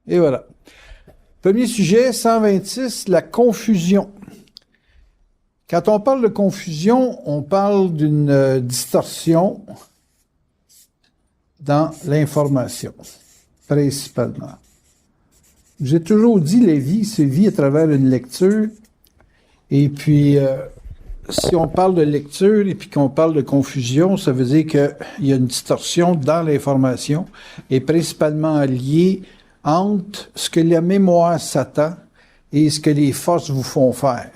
Et voilà. Premier sujet, 126, la confusion. Quand on parle de confusion, on parle d'une distorsion dans l'information, principalement. J'ai toujours dit, la vie se vit à travers une lecture. Et puis, si on parle de lecture et puis qu'on parle de confusion, ça veut dire qu'il y a une distorsion dans l'information et principalement liée entre ce que la mémoire s'attend et ce que les forces vous font faire.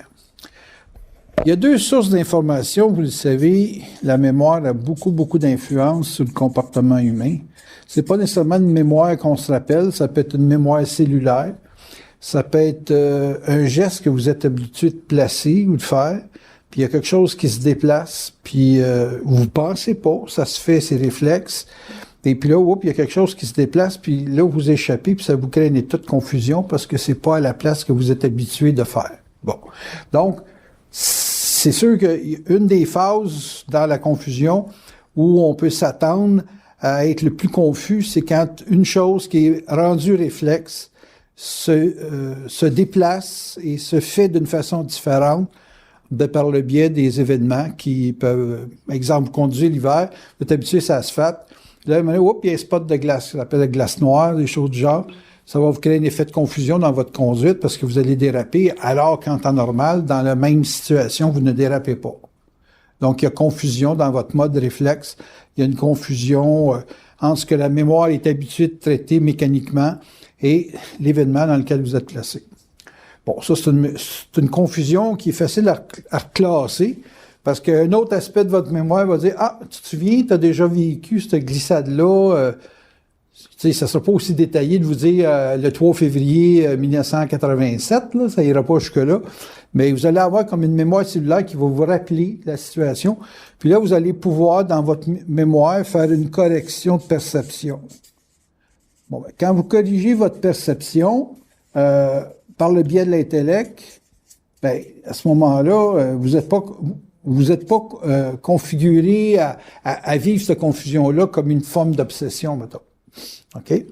Il y a deux sources d'information, vous le savez, la mémoire a beaucoup d'influence sur le comportement humain. C'est pas nécessairement une mémoire qu'on se rappelle, ça peut être une mémoire cellulaire, ça peut être un geste que vous êtes habitué de placer ou de faire, puis il y a quelque chose qui se déplace, puis vous pensez pas, ça se fait, c'est réflexe, et puis là, il y a quelque chose qui se déplace, puis là, vous échappez, puis ça vous crée un état de confusion parce que c'est pas à la place que vous êtes habitué de faire. Bon. Donc, c'est sûr qu'une des phases dans la confusion où on peut s'attendre à être le plus confus, c'est quand une chose qui est rendue réflexe se déplace et se fait d'une façon différente de par le biais des événements qui peuvent, exemple, vous conduisez l'hiver, vous êtes habitué à l'asphalte, là, il y a un spot de glace, ça s'appelle la glace noire, des choses du genre. Ça va vous créer un effet de confusion dans votre conduite parce que vous allez déraper, alors qu'en temps normal, dans la même situation, vous ne dérapez pas. Donc, il y a confusion dans votre mode réflexe. Il y a une confusion entre ce que la mémoire est habituée de traiter mécaniquement et l'événement dans lequel vous êtes placé. Bon, ça, c'est une confusion qui est facile à reclasser parce qu'un autre aspect de votre mémoire va dire « Ah, tu te souviens, tu as déjà vécu cette glissade-là ça ne sera pas aussi détaillé de vous dire le 3 février 1987, là, ça ira pas jusque-là, mais vous allez avoir comme une mémoire cellulaire qui va vous rappeler la situation, puis là, vous allez pouvoir, dans votre mémoire, faire une correction de perception. Bon, ben, quand vous corrigez votre perception par le biais de l'intellect, ben, à ce moment-là, vous n'êtes pas configuré à vivre cette confusion-là comme une forme d'obsession, mettons. OK?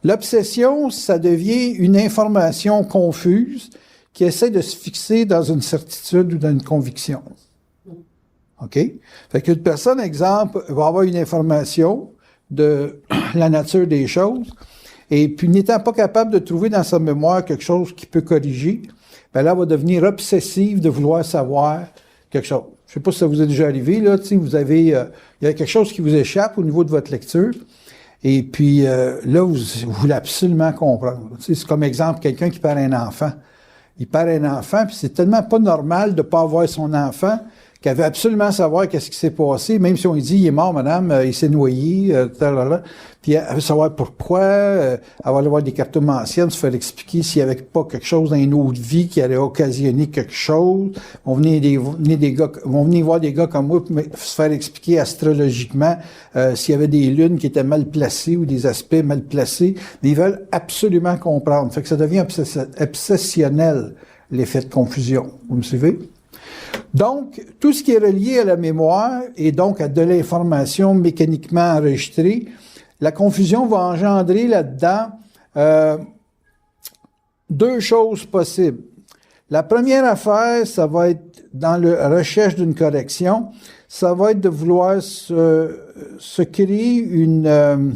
L'obsession, ça devient une information confuse qui essaie de se fixer dans une certitude ou dans une conviction. OK? Fait qu'une personne, exemple, va avoir une information de la nature des choses, et puis n'étant pas capable de trouver dans sa mémoire quelque chose qui peut corriger, ben là, elle va devenir obsessive de vouloir savoir quelque chose. Je sais pas si ça vous est déjà arrivé, là, tu sais, vous avez, il y a quelque chose qui vous échappe au niveau de votre lecture, et puis là, vous voulez absolument comprendre. Tu sais, c'est comme exemple, quelqu'un qui perd un enfant. Il perd un enfant, puis c'est tellement pas normal de pas avoir son enfant qu'elle veut absolument savoir qu'est-ce qui s'est passé, même si on lui dit, il est mort, madame, il s'est noyé, puis elle veut savoir pourquoi, elle va aller voir des cartons anciennes, se faire expliquer s'il n'y avait pas quelque chose dans une autre vie qui allait occasionner quelque chose. Vont venir voir des gars comme moi, se faire expliquer astrologiquement s'il y avait des lunes qui étaient mal placées ou des aspects mal placés, mais ils veulent absolument comprendre. Fait que ça devient obsessionnel, l'effet de confusion. Vous me suivez? Donc, tout ce qui est relié à la mémoire et donc à de l'information mécaniquement enregistrée, la confusion va engendrer là-dedans deux choses possibles. La première affaire, ça va être dans la recherche d'une correction, ça va être de vouloir se créer une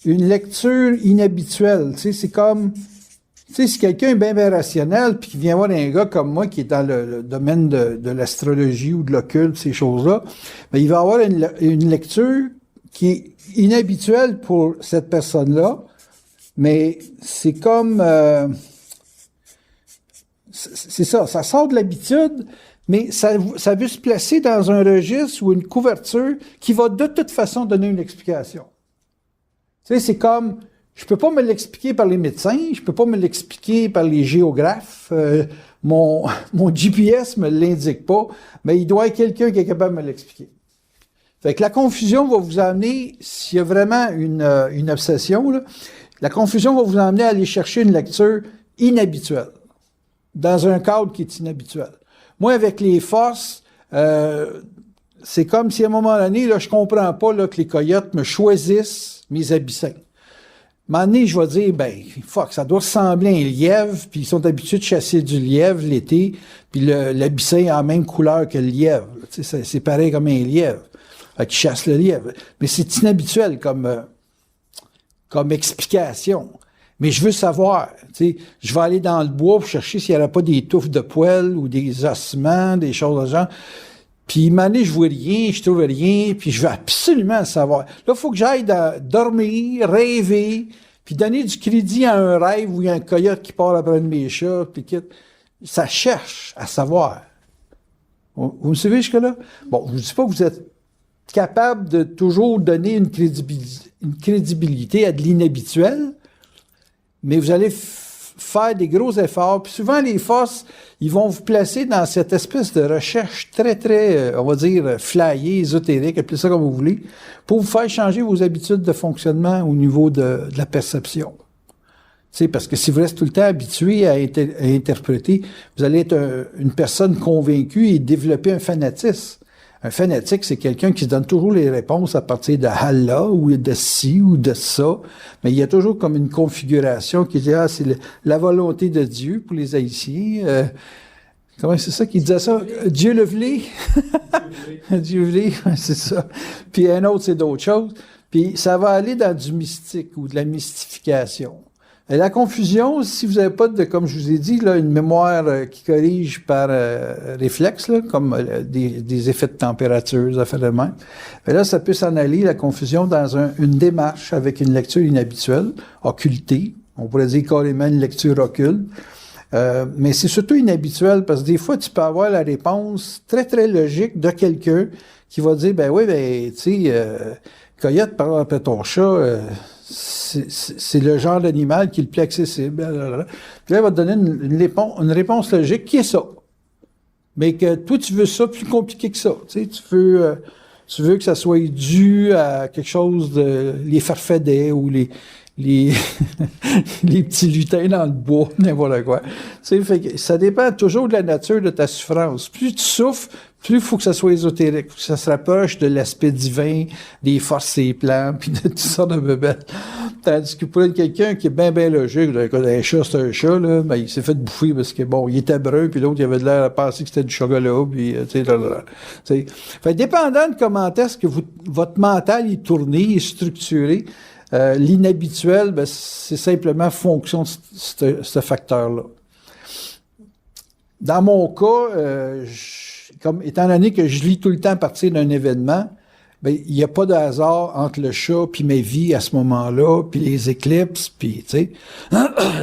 lecture inhabituelle. Tu sais, c'est comme... Tu sais, si quelqu'un est bien rationnel, puis qui vient voir un gars comme moi qui est dans le domaine de l'astrologie ou de l'occulte, ces choses-là, ben, il va avoir une lecture qui est inhabituelle pour cette personne-là, mais c'est comme... c'est ça sort de l'habitude, mais ça veut se placer dans un registre ou une couverture qui va de toute façon donner une explication. Tu sais, c'est comme... Je peux pas me l'expliquer par les médecins, je peux pas me l'expliquer par les géographes, mon GPS me l'indique pas, mais il doit y avoir quelqu'un qui est capable de me l'expliquer. Fait que la confusion va vous amener, s'il y a vraiment une obsession, là, la confusion va vous amener à aller chercher une lecture inhabituelle, dans un cadre qui est inhabituel. Moi, avec les forces, c'est comme si à un moment donné, là, je comprends pas là, que les coyotes me choisissent mes abyssins. moment donné, je vais dire, fuck, ça doit ressembler à un lièvre, puis ils sont habitués de chasser du lièvre l'été, puis l'abyssin a la même couleur que le lièvre. Tu sais, c'est pareil comme un lièvre. Fait qu'ils chassent le lièvre. Mais c'est inhabituel comme explication. Mais je veux savoir, tu sais, je vais aller dans le bois pour chercher s'il n'y aurait pas des touffes de poils ou des ossements, des choses de genre. Puis, une année, je vois rien, je trouve rien, puis je veux absolument le savoir. Là, il faut que j'aille dormir, rêver, puis donner du crédit à un rêve où il y a un coyote qui part après de mes chats, puis ça cherche à savoir. Vous me suivez jusque-là? Bon, je ne dis pas que vous êtes capable de toujours donner une crédibilité à de l'inhabituel, mais vous allez faire des gros efforts. Puis souvent, les forces, ils vont vous placer dans cette espèce de recherche très, très, on va dire, flyée, ésotérique, appelez ça comme vous voulez, pour vous faire changer vos habitudes de fonctionnement au niveau de la perception. Tu sais, parce que si vous restez tout le temps habitué à interpréter, vous allez être une personne convaincue et développer un fanatisme. Un fanatique, c'est quelqu'un qui se donne toujours les réponses à partir de Allah ou de ci ou de ça. Mais il y a toujours comme une configuration qui dit, c'est la volonté de Dieu pour les Haïtiens. Comment c'est ça qu'il disait ça? Dieu le voulait? Dieu voulait, c'est ça. Puis un autre, c'est d'autres choses. Puis ça va aller dans du mystique ou de la mystification. Et la confusion, si vous n'avez pas comme je vous ai dit, là, une mémoire qui corrige par réflexe, là, comme des effets de température, des affaires de même, mais là, ça peut s'en aller, la confusion, dans une démarche avec une lecture inhabituelle, occultée. On pourrait dire carrément une lecture occulte. Mais c'est surtout inhabituel parce que des fois, tu peux avoir la réponse très, très logique de quelqu'un qui va dire, tu sais, coyote, par exemple, après ton chat, c'est le genre d'animal qui est le plus accessible. Puis là, il va te donner une réponse logique qui est ça. Mais que toi, tu veux ça plus compliqué que ça. Tu sais, tu veux que ça soit dû à quelque chose de les farfadets ou les petits lutins dans le bois, n'importe quoi. Tu sais, fait que ça dépend toujours de la nature de ta souffrance. Plus tu souffres, plus il faut que ça soit ésotérique, que ça se rapproche de l'aspect divin, des forces et plans, puis de toutes sortes de bébêtes. Tandis que pour être quelqu'un qui est bien logique, un chat, c'est un chat, là, il s'est fait bouffer parce que, il était brun, puis l'autre, il avait de l'air à penser que c'était du chocolat, puis, tu sais, Fait dépendant de comment est-ce que votre mental est tourné, est structuré, l'inhabituel, c'est simplement fonction de ce facteur-là. Dans mon cas, comme étant donné que je lis tout le temps à partir d'un événement, il n'y a pas de hasard entre le chat puis ma vie à ce moment-là, puis les éclipses, puis tu sais,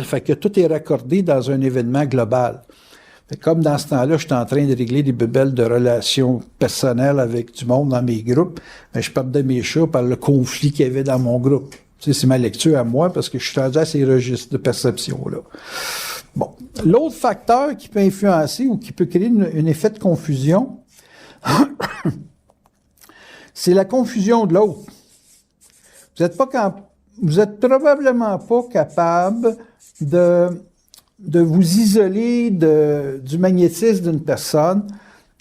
fait que tout est raccordé dans un événement global. Comme dans ce temps-là, je suis en train de régler des bébelles de relations personnelles avec du monde dans mes groupes, mais je perdais mes chats par le conflit qu'il y avait dans mon groupe. Tu sais, c'est ma lecture à moi parce que je suis rendu à ces registres de perception-là. Bon. L'autre facteur qui peut influencer ou qui peut créer un effet de confusion, c'est la confusion de l'autre. Vous êtes probablement pas capable de vous isoler du magnétisme d'une personne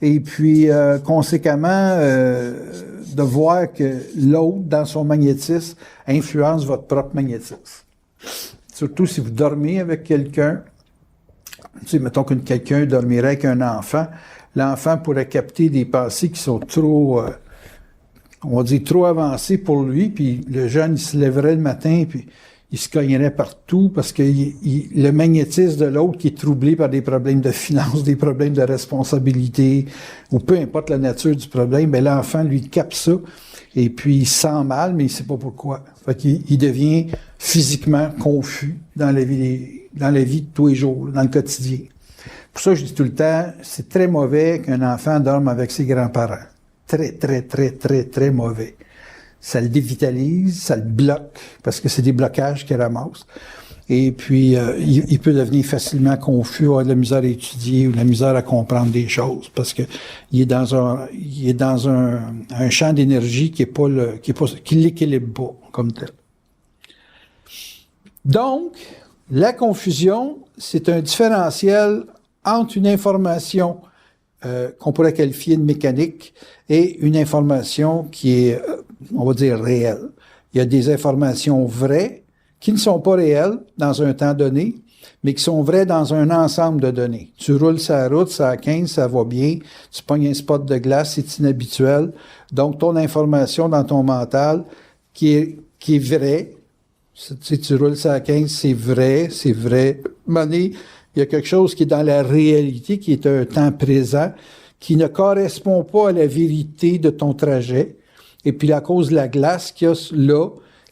et puis conséquemment de voir que l'autre, dans son magnétisme, influence votre propre magnétisme. Surtout si vous dormez avec quelqu'un, tu sais, mettons que quelqu'un dormirait avec un enfant, l'enfant pourrait capter des pensées qui sont trop, on va dire, trop avancées pour lui, puis le jeune, il se lèverait le matin, puis il se cognerait partout parce que le magnétisme de l'autre qui est troublé par des problèmes de finances, des problèmes de responsabilité, ou peu importe la nature du problème, ben l'enfant, lui, capte ça, et puis il se sent mal, mais il sait pas pourquoi. Fait qu'il devient physiquement confus dans la vie de tous les jours, dans le quotidien. Pour ça, je dis tout le temps, c'est très mauvais qu'un enfant dorme avec ses grands-parents. Très, très, très, très, très mauvais. Ça le dévitalise, ça le bloque, parce que c'est des blocages qu'il ramasse. Et puis, il peut devenir facilement confus, avoir de la misère à étudier ou de la misère à comprendre des choses, parce que il est dans un champ d'énergie qui l'équilibre pas, comme tel. Donc, la confusion, c'est un différentiel entre une information qu'on pourrait qualifier de mécanique et une information qui est, on va dire, réelle. Il y a des informations vraies qui ne sont pas réelles dans un temps donné, mais qui sont vraies dans un ensemble de données. Tu roules sa route, ça à 15, ça va bien, tu pognes un spot de glace, c'est inhabituel. Donc, ton information dans ton mental qui est vraie, tu roules ça à 15, c'est vrai, c'est vrai. Il y a quelque chose qui est dans la réalité, qui est un temps présent, qui ne correspond pas à la vérité de ton trajet. Et puis, à cause de la glace qu'il y a là,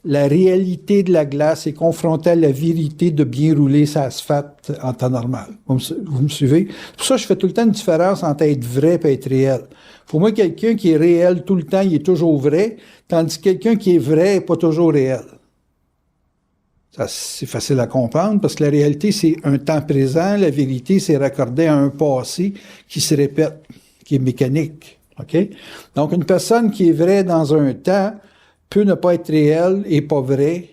la réalité de la glace est confrontée à la vérité de bien rouler sa asphalte en temps normal. Vous me suivez? C'est pour ça que je fais tout le temps une différence entre être vrai et être réel. Pour moi, quelqu'un qui est réel tout le temps, il est toujours vrai, tandis que quelqu'un qui est vrai n'est pas toujours réel. Ça, c'est facile à comprendre parce que la réalité, c'est un temps présent. La vérité, c'est raccordé à un passé qui se répète, qui est mécanique. OK? Donc, une personne qui est vraie dans un temps peut ne pas être réelle et pas vraie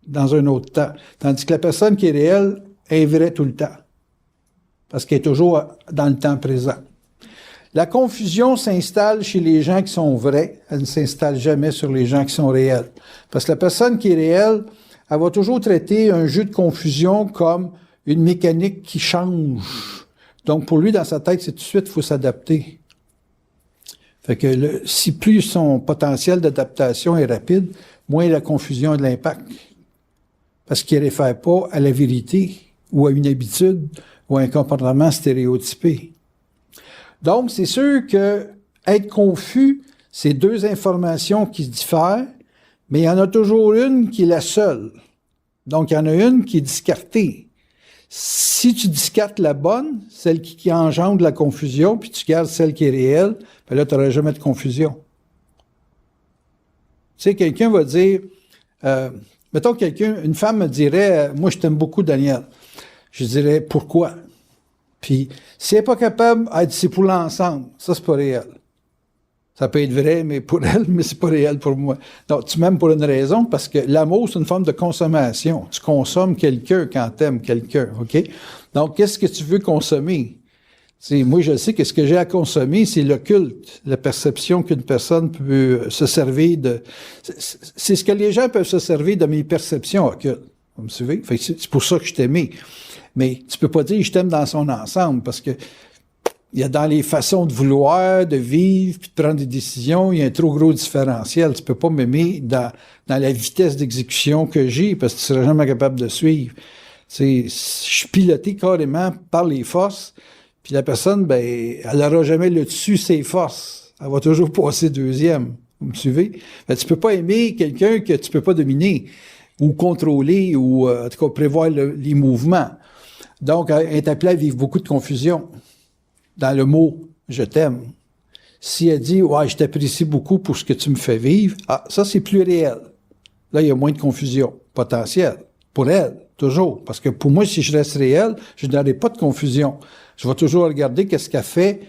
dans un autre temps. Tandis que la personne qui est réelle est vraie tout le temps. Parce qu'elle est toujours dans le temps présent. La confusion s'installe chez les gens qui sont vrais. Elle ne s'installe jamais sur les gens qui sont réels. Parce que la personne qui est réelle, elle va toujours traiter un jeu de confusion comme une mécanique qui change. Donc, pour lui, dans sa tête, c'est tout de suite, il faut s'adapter. Fait que si plus son potentiel d'adaptation est rapide, moins la confusion a de l'impact. Parce qu'il ne réfère pas à la vérité ou à une habitude ou à un comportement stéréotypé. Donc, c'est sûr que être confus, c'est deux informations qui se diffèrent, mais il y en a toujours une qui est la seule. Donc, il y en a une qui est discartée. Si tu discartes la bonne, celle qui engendre la confusion, puis tu gardes celle qui est réelle, ben là, tu n'auras jamais de confusion. Tu sais, quelqu'un va dire, mettons une femme me dirait, moi, je t'aime beaucoup, Daniel. Je dirais, pourquoi? Puis, si elle n'est pas capable, elle dit, c'est pour l'ensemble. Ça, c'est pas réel. Ça peut être vrai, mais pour elle, mais c'est pas réel pour moi. Donc, tu m'aimes pour une raison, parce que l'amour, c'est une forme de consommation. Tu consommes quelqu'un quand tu aimes quelqu'un, OK? Donc, qu'est-ce que tu veux consommer? T'sais, moi, je sais que ce que j'ai à consommer, c'est l'occulte, la perception qu'une personne peut se servir de... C'est ce que les gens peuvent se servir de mes perceptions occultes. Vous me suivez? Fait que c'est pour ça que je t'aimais. Mais tu peux pas dire « je t'aime dans son ensemble », parce que il y a dans les façons de vouloir, de vivre, puis de prendre des décisions, il y a un trop gros différentiel. Tu peux pas m'aimer dans la vitesse d'exécution que j'ai, parce que tu seras jamais capable de suivre. Je suis piloté carrément par les forces, puis la personne, ben, elle n'aura jamais le dessus ses forces. Elle va toujours passer deuxième. Vous me suivez? Ben, tu peux pas aimer quelqu'un que tu peux pas dominer, ou contrôler, ou en tout cas prévoir les mouvements. Donc, elle est appelée à vivre beaucoup de confusion dans le mot « je t'aime ». Si elle dit « ouais, je t'apprécie beaucoup pour ce que tu me fais vivre », ah, ça, c'est plus réel. Là, il y a moins de confusion potentielle. Pour elle, toujours. Parce que pour moi, si je reste réel, je n'aurai pas de confusion. Je vais toujours regarder qu'est-ce qu'elle fait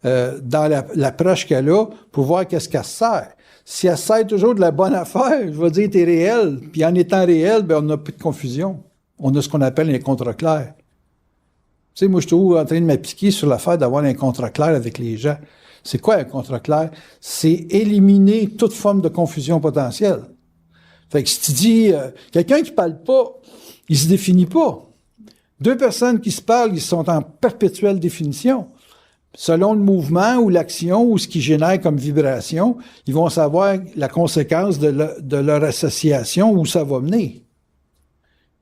dans l'approche qu'elle a pour voir qu'est-ce qu'elle sert. Si elle sert toujours de la bonne affaire, je vais dire « t'es réel ». Puis en étant réel, ben, on n'a plus de confusion. On a ce qu'on appelle un contrat clair. Tu sais, moi, je suis toujours en train de m'appliquer sur l'affaire d'avoir un contrat clair avec les gens. C'est quoi un contrat clair? C'est éliminer toute forme de confusion potentielle. Fait que si tu dis, quelqu'un qui parle pas, il se définit pas. Deux personnes qui se parlent, ils sont en perpétuelle définition. Selon le mouvement ou l'action ou ce qui génère comme vibration, ils vont savoir la conséquence de leur association, où ça va mener.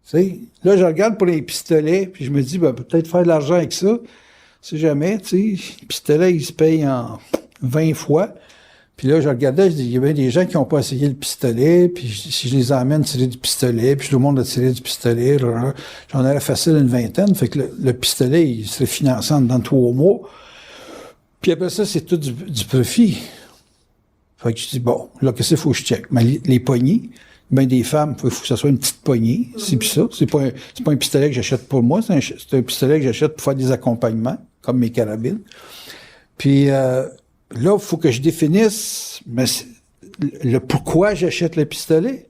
T'sais, là, je regarde pour les pistolets, puis je me dis, ben, peut-être faire de l'argent avec ça. Si jamais, tu sais, le pistolet, il se paye en 20 fois. Puis là, je regardais, je dis, il y a bien des gens qui n'ont pas essayé le pistolet, puis si je les emmène tirer du pistolet, puis tout le monde a tiré du pistolet, j'en aurais facile une vingtaine. Fait que le pistolet, il serait financé dans 3 mois. Puis après ça, c'est tout du profit. Fait que je dis, bon, là, qu'est-ce qu'il faut que je check? Mais les poignées. Ben, des femmes, il faut que ça soit une petite poignée. C'est plus ça. C'est pas un pistolet que j'achète pour moi. C'est un pistolet que j'achète pour faire des accompagnements, comme mes carabines. Puis, là, il faut que je définisse le pourquoi j'achète le pistolet.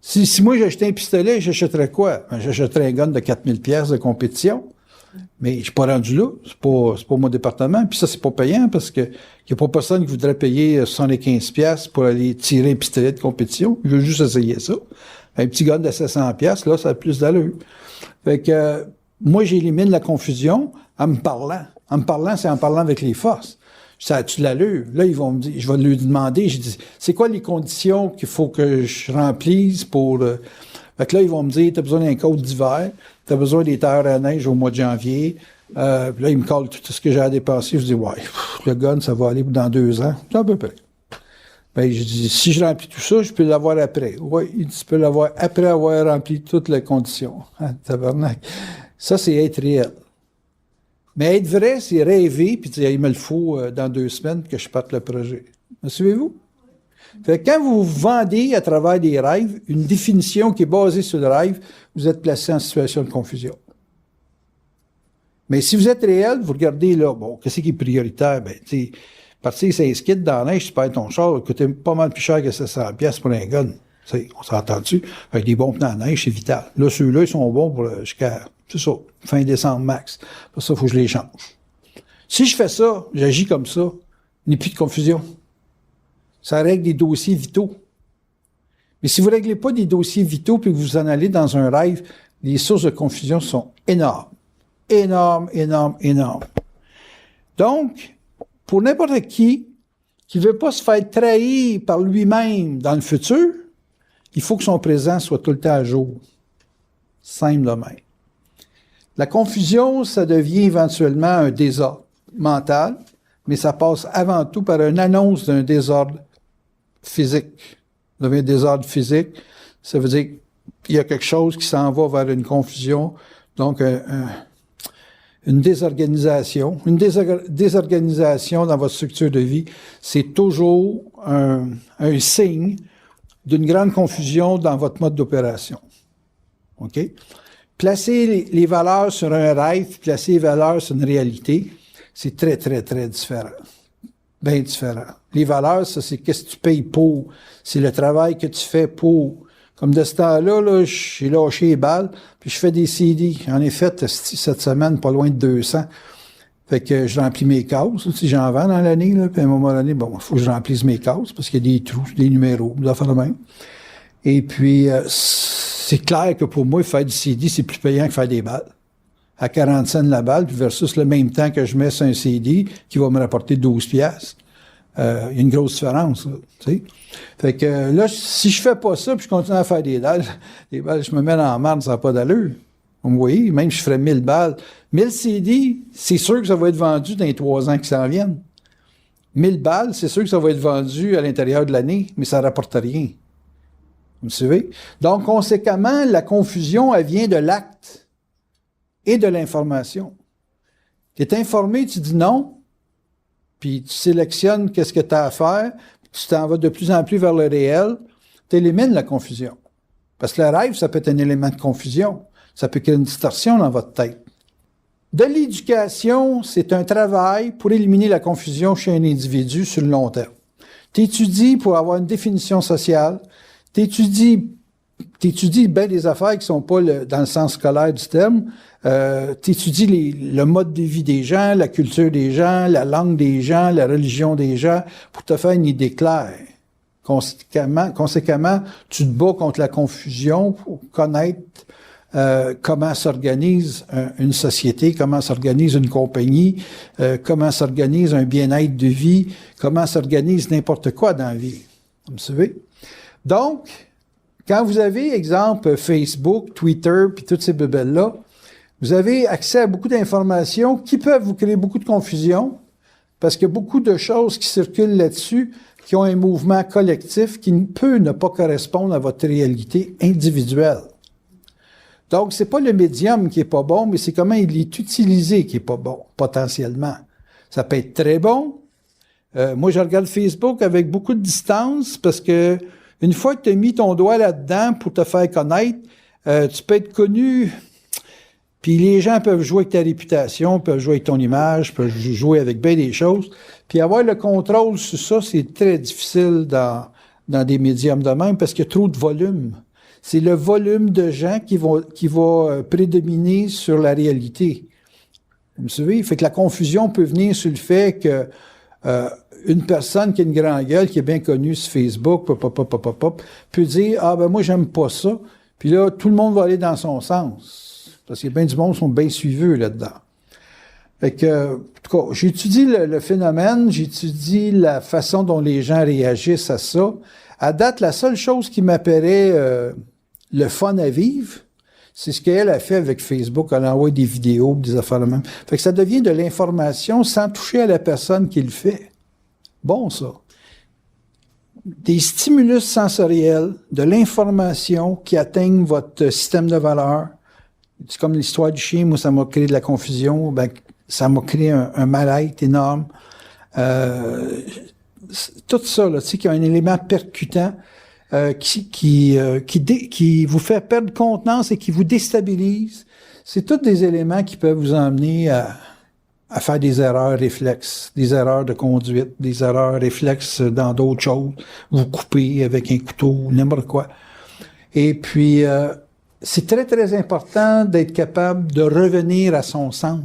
Si moi j'achetais un pistolet, j'achèterais quoi? Ben, j'achèterais un gun de 4000 pièces de compétition. Mais je suis pas rendu là. C'est pas mon département. Puis ça, c'est pas payant parce que il y a pas personne qui voudrait payer 75 pièces pour aller tirer un pistolet de compétition. Il veut juste essayer ça. Un petit gun de 700$, là, ça a plus d'allure. Fait que, moi, j'élimine la confusion en me parlant. En me parlant, c'est en parlant avec les forces. Ça a-tu de l'allure? Là, ils vont me dire, je vais lui demander, j'ai dit, c'est quoi les conditions qu'il faut que je remplisse pour... Fait que là, ils vont me dire, t'as besoin d'un code d'hiver, t'as besoin des terres à neige au mois de janvier. Puis là, ils me collent tout ce que j'ai à dépenser. Je dis, ouais, le gun, ça va aller dans 2 ans. C'est à peu près. Ben, je dis, si je remplis tout ça, je peux l'avoir après. Oui, il dit, tu peux l'avoir après avoir rempli toutes les conditions. Hein, tabarnak. Ça, c'est être réel. Mais être vrai, c'est rêver, puis dire, il me le faut dans 2 semaines que je parte le projet. Me suivez-vous? Fait que quand vous vendez à travers des rêves, une définition qui est basée sur le rêve, vous êtes placé en situation de confusion. Mais si vous êtes réel, vous regardez là, bon, qu'est-ce qui est prioritaire? Ben, tu sais, partir 16 kits dans la neige, tu perds ton char, ça coûte pas mal plus cher que 700$ pour un gun. T'sais, on s'entend-tu? Avec des bons pneus en neige, c'est vital. Là, ceux-là, ils sont bons pour jusqu'à, c'est ça, fin décembre max. Pour ça, il faut que je les change. Si je fais ça, j'agis comme ça, il n'y a plus de confusion. Ça règle des dossiers vitaux. Mais si vous ne réglez pas des dossiers vitaux puis que vous en allez dans un rêve, les sources de confusion sont énormes. Énormes, énormes, énormes. Donc, pour n'importe qui ne veut pas se faire trahir par lui-même dans le futur, il faut que son présent soit tout le temps à jour. Simple de même. La confusion, ça devient éventuellement un désordre mental, mais ça passe avant tout par une annonce d'un désordre physique. Vous avez un désordre physique, ça veut dire qu'il y a quelque chose qui s'en va vers une confusion, donc une désorganisation. Une désorganisation dans votre structure de vie, c'est toujours un signe d'une grande confusion dans votre mode d'opération. OK? Placer les valeurs sur un rêve, placer les valeurs sur une réalité, c'est très, très, très différent. Bien différent. Les valeurs, ça, c'est qu'est-ce que tu payes pour. C'est le travail que tu fais pour. Comme de ce temps-là, là, j'ai lâché les balles, puis je fais des CD. J'en ai fait cette semaine pas loin de 200. Fait que je remplis mes cases. Si j'en vends dans l'année, là, puis à un moment donné, bon, il faut que je remplisse mes cases, parce qu'il y a des trous, des numéros, des affaires de même. Et puis, c'est clair que pour moi, faire du CD, c'est plus payant que faire des balles. À 40 cents la balle, versus le même temps que je mets sur un CD qui va me rapporter 12$. Il y a une grosse différence, là, tu sais. Fait que là, si je fais pas ça, puis je continue à faire des balles, je me mets dans la marde, ça n'a pas d'allure. Vous voyez, même si je ferais 1000 balles. 1000 CD, c'est sûr que ça va être vendu dans les 3 ans qui s'en viennent. 1000 balles, c'est sûr que ça va être vendu à l'intérieur de l'année, mais ça ne rapporte rien. Vous me suivez? Donc, conséquemment, la confusion, elle vient de l'acte et de l'information. Tu es informé, tu dis non, puis tu sélectionnes qu'est-ce que tu as à faire, puis tu t'en vas de plus en plus vers le réel, tu élimines la confusion. Parce que le rêve, ça peut être un élément de confusion. Ça peut créer une distorsion dans votre tête. De l'éducation, c'est un travail pour éliminer la confusion chez un individu sur le long terme. Tu étudies pour avoir une définition sociale, tu étudies bien des affaires qui sont pas dans le sens scolaire du terme. Tu étudies le mode de vie des gens, la culture des gens, la langue des gens, la religion des gens, pour te faire une idée claire. Conséquemment, tu te bats contre la confusion pour connaître comment s'organise une société, comment s'organise une compagnie, comment s'organise un bien-être de vie, comment s'organise n'importe quoi dans la vie. Vous me suivez? Donc, quand vous avez, exemple, Facebook, Twitter, puis toutes ces bébelles-là, vous avez accès à beaucoup d'informations qui peuvent vous créer beaucoup de confusion, parce qu'il y a beaucoup de choses qui circulent là-dessus, qui ont un mouvement collectif qui peut ne pas correspondre à votre réalité individuelle. Donc, c'est pas le médium qui est pas bon, mais c'est comment il est utilisé qui est pas bon, potentiellement. Ça peut être très bon. Moi, je regarde Facebook avec beaucoup de distance, parce que une fois que tu as mis ton doigt là-dedans pour te faire connaître, tu peux être connu, puis les gens peuvent jouer avec ta réputation, peuvent jouer avec ton image, peuvent jouer avec bien des choses. Puis avoir le contrôle sur ça, c'est très difficile dans des médiums de même, parce qu'il y a trop de volume. C'est le volume de gens qui va prédominer sur la réalité. Vous me suivez? Fait que la confusion peut venir sur le fait que une personne qui a une grande gueule, qui est bien connue sur Facebook, peut dire, ah ben moi, j'aime pas ça. Puis là, tout le monde va aller dans son sens. Parce qu'il y a bien du monde qui sont bien suiveux là-dedans. Fait que, en tout cas, j'étudie le phénomène, j'étudie la façon dont les gens réagissent à ça. À date, la seule chose qui m'apparaît le fun à vivre, c'est ce qu'elle a fait avec Facebook. Elle envoie des vidéos, des affaires de même. Fait que ça devient de l'information sans toucher à la personne qui le fait. Bon, ça. Des stimulus sensoriels, de l'information qui atteignent votre système de valeurs. C'est comme l'histoire du chien. Moi, ça m'a créé de la confusion. Ben, ça m'a créé un mal-être énorme. Tout ça, là, tu sais, qui a un élément percutant qui vous fait perdre contenance et qui vous déstabilise. C'est tous des éléments qui peuvent vous emmener à faire des erreurs réflexes, des erreurs de conduite, des erreurs réflexes dans d'autres choses. Vous coupez avec un couteau, n'importe quoi. Et puis, c'est très, très important d'être capable de revenir à son centre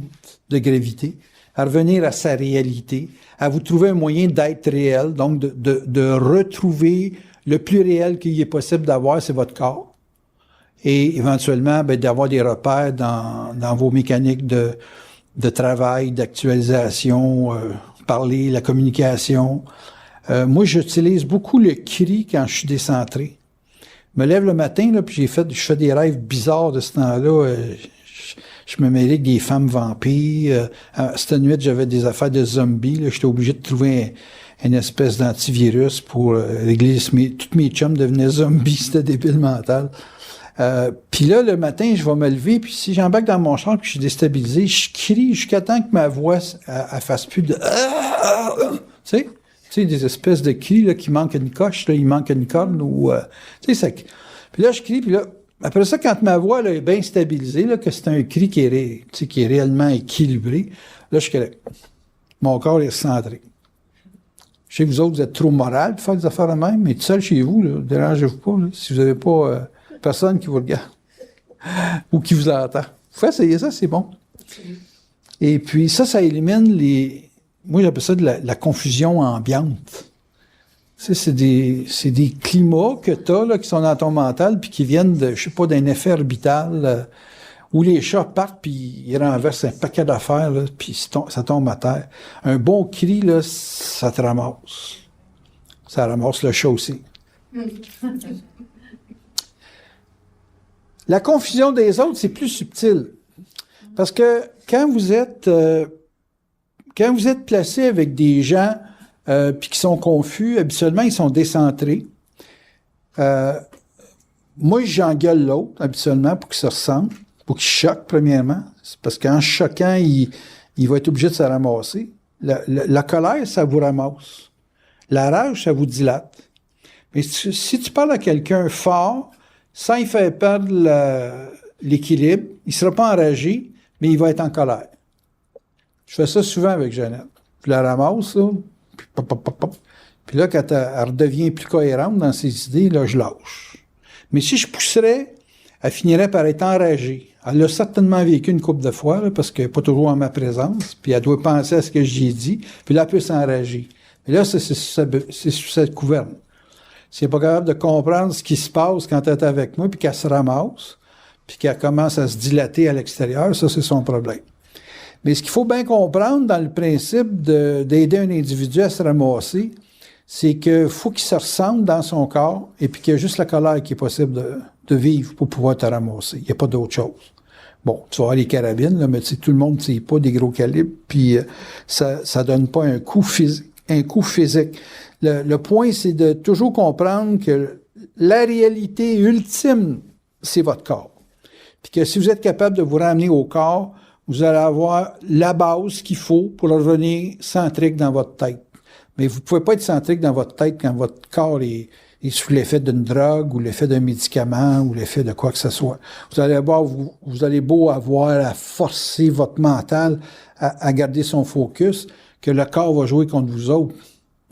de gravité, à revenir à sa réalité, à vous trouver un moyen d'être réel, donc de retrouver le plus réel qu'il y ait possible d'avoir, c'est votre corps. Et éventuellement, ben, d'avoir des repères dans vos mécaniques de travail, d'actualisation, parler, la communication. Moi, j'utilise beaucoup le cri quand je suis décentré. Je me lève le matin, là, puis je fais des rêves bizarres de ce temps-là. Je me mêlais avec des femmes vampires. Cette nuit, j'avais des affaires de zombies. J'étais obligé de trouver une espèce d'antivirus pour régler tous mes chums devenaient zombies. C'était débile mental. Puis là, le matin, je vais me lever, puis si j'embarque dans mon char, puis je suis déstabilisé, je crie jusqu'à temps que ma voix elle fasse plus de... Tu sais, des espèces de cris là, qui manquent une coche, là, il manque une corne, ou... tu sais, puis là, je crie, puis là, après ça, quand ma voix là, est bien stabilisée, là, que c'est un cri qui est réellement équilibré, là, je suis correct. Mon corps est centré. Je sais que vous autres, vous êtes trop moral pour faire des affaires de même, mais tout seul chez vous, là, dérangez-vous pas, là, si vous n'avez pas personne qui vous regarde ou qui vous entend. Vous pouvez essayer ça, c'est bon. Et puis ça élimine moi j'appelle ça de la confusion ambiante. Tu sais, c'est des climats que tu as là, qui sont dans ton mental puis qui viennent d'un effet orbital où les chats partent puis ils renversent un paquet d'affaires là, puis ça tombe à terre. Un bon cri, là, ça te ramasse. Ça ramasse le chat aussi. La confusion des autres, c'est plus subtil. Parce que quand vous êtes placé avec des gens puis qui sont confus, habituellement, ils sont décentrés. Moi, j'engueule l'autre, habituellement, pour qu'il se ressente, pour qu'il choque, premièrement. C'est parce qu'en choquant, il va être obligé de se ramasser. La colère, ça vous ramasse. La rage, ça vous dilate. Mais si tu parles à quelqu'un fort, sans y faire perdre l'équilibre, il ne sera pas enragé, mais il va être en colère. Je fais ça souvent avec Jeannette. Je la ramasse, là, puis pop, pop, pop, pop. Puis là, quand elle redevient plus cohérente dans ses idées, là, je lâche. Mais si je pousserais, elle finirait par être enragée. Elle l'a certainement vécu une couple de fois, là, parce qu'elle n'est pas toujours en ma présence, puis elle doit penser à ce que j'ai dit, puis là, elle peut s'enrager. Mais là, c'est sous cette couverne. Si elle n'est pas capable de comprendre ce qui se passe quand elle est avec moi, puis qu'elle se ramasse, puis qu'elle commence à se dilater à l'extérieur, ça, c'est son problème. Mais ce qu'il faut bien comprendre dans le principe d'aider un individu à se ramasser, c'est qu'il faut qu'il se ressente dans son corps et puis qu'il y a juste la colère qui est possible de vivre pour pouvoir te ramasser. Il n'y a pas d'autre chose. Bon, tu vas avoir les carabines, là, mais tu sais, tout le monde ne tire pas des gros calibres, puis ça donne pas un coup physique. Le point, c'est de toujours comprendre que la réalité ultime, c'est votre corps. Puis que si vous êtes capable de vous ramener au corps, vous allez avoir la base qu'il faut pour revenir centrique dans votre tête. Mais vous ne pouvez pas être centrique dans votre tête quand votre corps est sous l'effet d'une drogue ou l'effet d'un médicament ou l'effet de quoi que ce soit. Vous allez beau avoir à forcer votre mental à garder son focus, que le corps va jouer contre vous autres.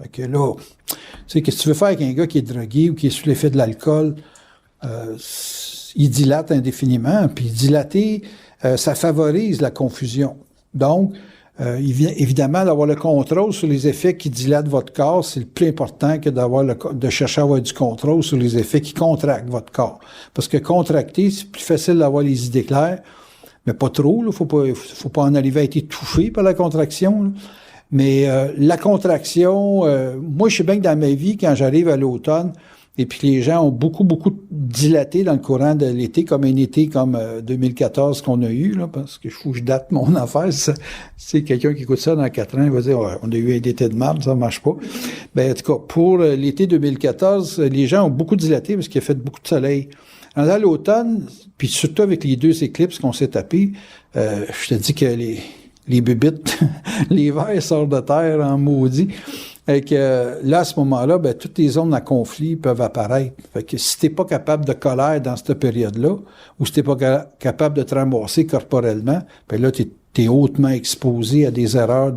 Fait que là, tu sais, qu'est-ce que tu veux faire avec un gars qui est drogué ou qui est sous l'effet de l'alcool? Il dilate indéfiniment. Puis dilater, ça favorise la confusion. Donc, Évidemment, d'avoir le contrôle sur les effets qui dilatent votre corps, c'est le plus important que de chercher à avoir du contrôle sur les effets qui contractent votre corps. Parce que contracter, c'est plus facile d'avoir les idées claires, mais pas trop, là. Faut pas en arriver à être étouffé par la contraction, là. Mais la contraction, moi, je sais bien que dans ma vie, quand j'arrive à l'automne, et puis les gens ont beaucoup dilaté dans le courant de l'été, comme un été comme 2014 qu'on a eu, là, parce que je date mon affaire. C'est quelqu'un qui écoute ça dans 4 ans, il va dire ouais, on a eu un été de marde, ça marche pas. Ben, en tout cas, pour l'été 2014, les gens ont beaucoup dilaté parce qu'il a fait beaucoup de soleil. À l'automne, puis surtout avec les 2 éclipses qu'on s'est tapés, je te dis que les bébites, les vers sortent de terre en maudit. Fait que là, à ce moment-là, ben, toutes les zones à conflit peuvent apparaître. Fait que si t'es pas capable de colère dans cette période-là, ou si t'es pas capable de te ramasser corporellement, ben là, t'es hautement exposé à des erreurs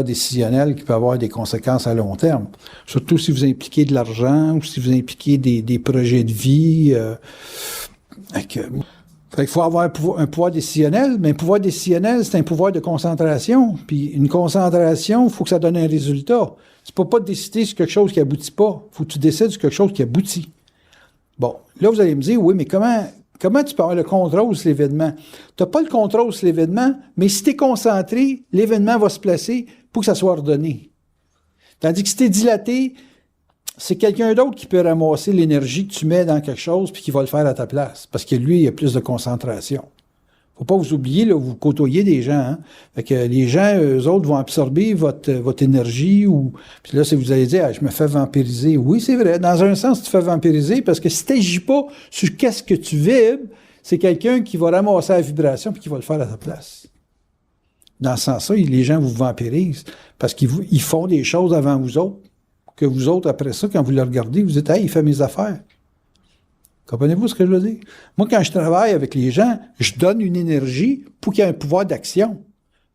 décisionnelles qui peuvent avoir des conséquences à long terme. Surtout si vous impliquez de l'argent, ou si vous impliquez des projets de vie. Fait qu'il faut avoir un pouvoir décisionnel, mais un pouvoir décisionnel, c'est un pouvoir de concentration. Puis une concentration, il faut que ça donne un résultat. Tu peux pas décider sur quelque chose qui aboutit pas. Faut que tu décides sur quelque chose qui aboutit. Bon, là, vous allez me dire, oui, mais comment tu peux avoir le contrôle sur l'événement? Tu n'as pas le contrôle sur l'événement, mais si tu es concentré, l'événement va se placer pour que ça soit ordonné. Tandis que si tu es dilaté, c'est quelqu'un d'autre qui peut ramasser l'énergie que tu mets dans quelque chose puis qui va le faire à ta place. Parce que lui, il a plus de concentration. Faut pas vous oublier, là, vous côtoyez des gens, hein. Fait que les gens, eux autres, vont absorber votre énergie ou, puis là, si vous allez dire, ah, je me fais vampiriser. Oui, c'est vrai. Dans un sens, tu te fais vampiriser parce que si t'agis pas sur qu'est-ce que tu vibres, c'est quelqu'un qui va ramasser la vibration puis qui va le faire à ta place. Dans ce sens-là, les gens vous vampirisent parce qu'ils font des choses avant vous autres. Que vous autres, après ça, quand vous le regardez, vous dites « Hey, il fait mes affaires ». Comprenez-vous ce que je veux dire? Moi, quand je travaille avec les gens, je donne une énergie pour qu'il y ait un pouvoir d'action,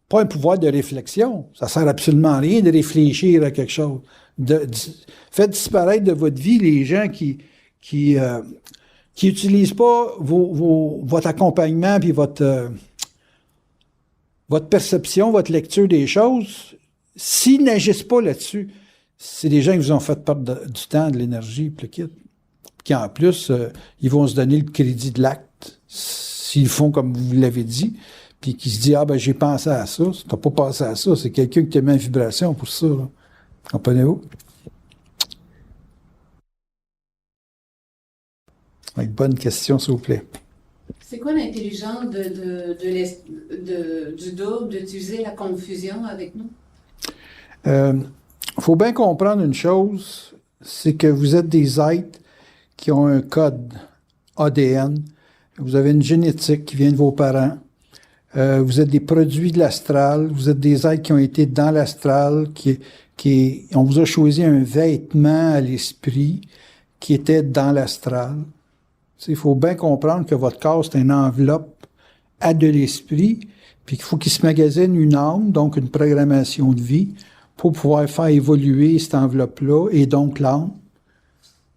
pas un pouvoir de réflexion. Ça sert absolument à rien de réfléchir à quelque chose. Faites disparaître de votre vie les gens qui utilisent pas votre accompagnement puis votre perception, votre lecture des choses. S'ils n'agissent pas là-dessus, c'est des gens qui vous ont fait perdre du temps, de l'énergie, puis le kit. Qui, en plus, ils vont se donner le crédit de l'acte, s'ils font comme vous l'avez dit, puis qui se dit « Ah, ben, j'ai pensé à ça. » T'as pas pensé à ça, c'est quelqu'un qui te met en vibration pour ça, là. Comprenez-vous? Avec bonne question, s'il vous plaît. C'est quoi l'intelligence du double d'utiliser la confusion avec nous? Faut bien comprendre une chose, c'est que vous êtes des êtres qui ont un code ADN. Vous avez une génétique qui vient de vos parents. Vous êtes des produits de l'astral. Vous êtes des êtres qui ont été dans l'astral, on vous a choisi un vêtement à l'esprit qui était dans l'astral. Il faut bien comprendre que votre corps, c'est une enveloppe à de l'esprit, puis qu'il faut qu'il se magasine une âme, donc une programmation de vie, pour pouvoir faire évoluer cette enveloppe-là, et donc l'âme,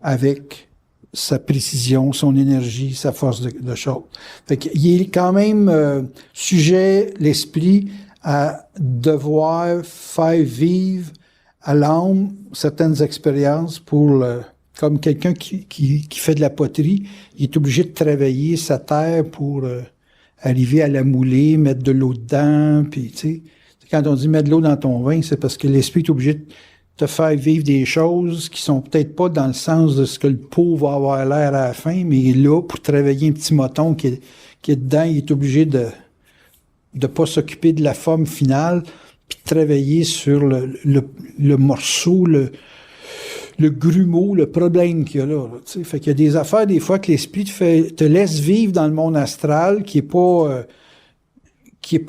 avec sa précision, son énergie, sa force de chose. Fait qu'il est quand même sujet, l'esprit, à devoir faire vivre à l'âme certaines expériences pour comme quelqu'un qui fait de la poterie, il est obligé de travailler sa terre pour arriver à la mouler, mettre de l'eau dedans, puis tu sais, quand on dit mettre de l'eau dans ton vin, c'est parce que l'esprit est obligé de te faire vivre des choses qui sont peut-être pas dans le sens de ce que le pot va avoir l'air à la fin, mais là, pour travailler un petit moton qui est dedans, il est obligé de pas s'occuper de la forme finale, puis de travailler sur le morceau, le grumeau, le problème qu'il y a là. Fait qu'il y a des affaires, des fois, que l'esprit te laisse vivre dans le monde astral, qui est pas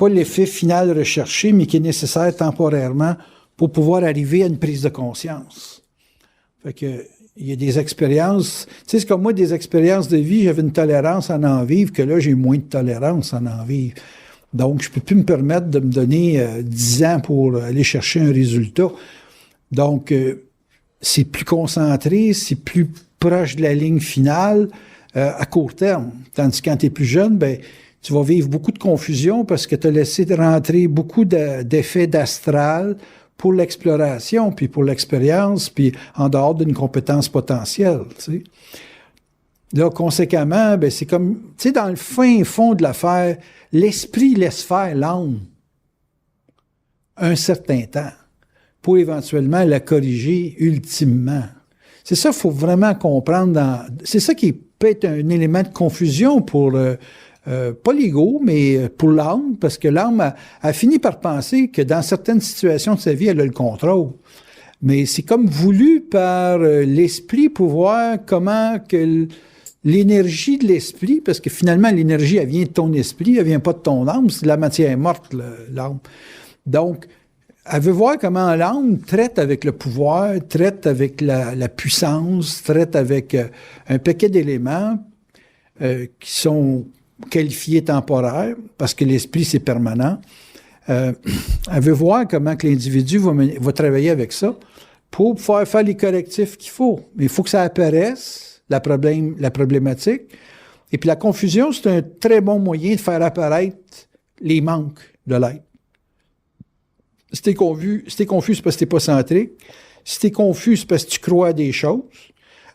l'effet final recherché, mais qui est nécessaire temporairement pour pouvoir arriver à une prise de conscience. Fait que, il y a des expériences, tu sais, c'est comme moi, des expériences de vie, j'avais une tolérance à en vivre, que là, j'ai moins de tolérance à en vivre. Donc, je peux plus me permettre de me donner 10 ans pour aller chercher un résultat. Donc, c'est plus concentré, c'est plus proche de la ligne finale à court terme. Tandis que quand tu es plus jeune, ben tu vas vivre beaucoup de confusion parce que tu as laissé rentrer beaucoup d'effets d'astral pour l'exploration, puis pour l'expérience, puis en dehors d'une compétence potentielle, tu sais. Là, conséquemment, ben c'est comme, tu sais, dans le fin fond de l'affaire, l'esprit laisse faire l'âme un certain temps pour éventuellement la corriger ultimement. C'est ça qu'il faut vraiment comprendre. C'est ça qui peut être un élément de confusion pour, pas l'ego, mais pour l'âme, parce que l'âme a fini par penser que dans certaines situations de sa vie, elle a le contrôle. Mais c'est comme voulu par l'esprit pour voir comment que l'énergie de l'esprit, parce que finalement, l'énergie, elle vient de ton esprit, elle vient pas de ton âme, c'est la matière morte, l'âme. Donc, elle veut voir comment l'âme traite avec le pouvoir, traite avec la puissance, traite avec un paquet d'éléments qui sont qualifiés temporaires, parce que l'esprit, c'est permanent. Elle veut voir comment que l'individu va travailler avec ça pour pouvoir faire les correctifs qu'il faut. Mais il faut que ça apparaisse, la problématique. Et puis la confusion, c'est un très bon moyen de faire apparaître les manques de l'être. Si t'es confus, c'est parce que t'es pas centrique. Si t'es confus, c'est parce que tu crois à des choses.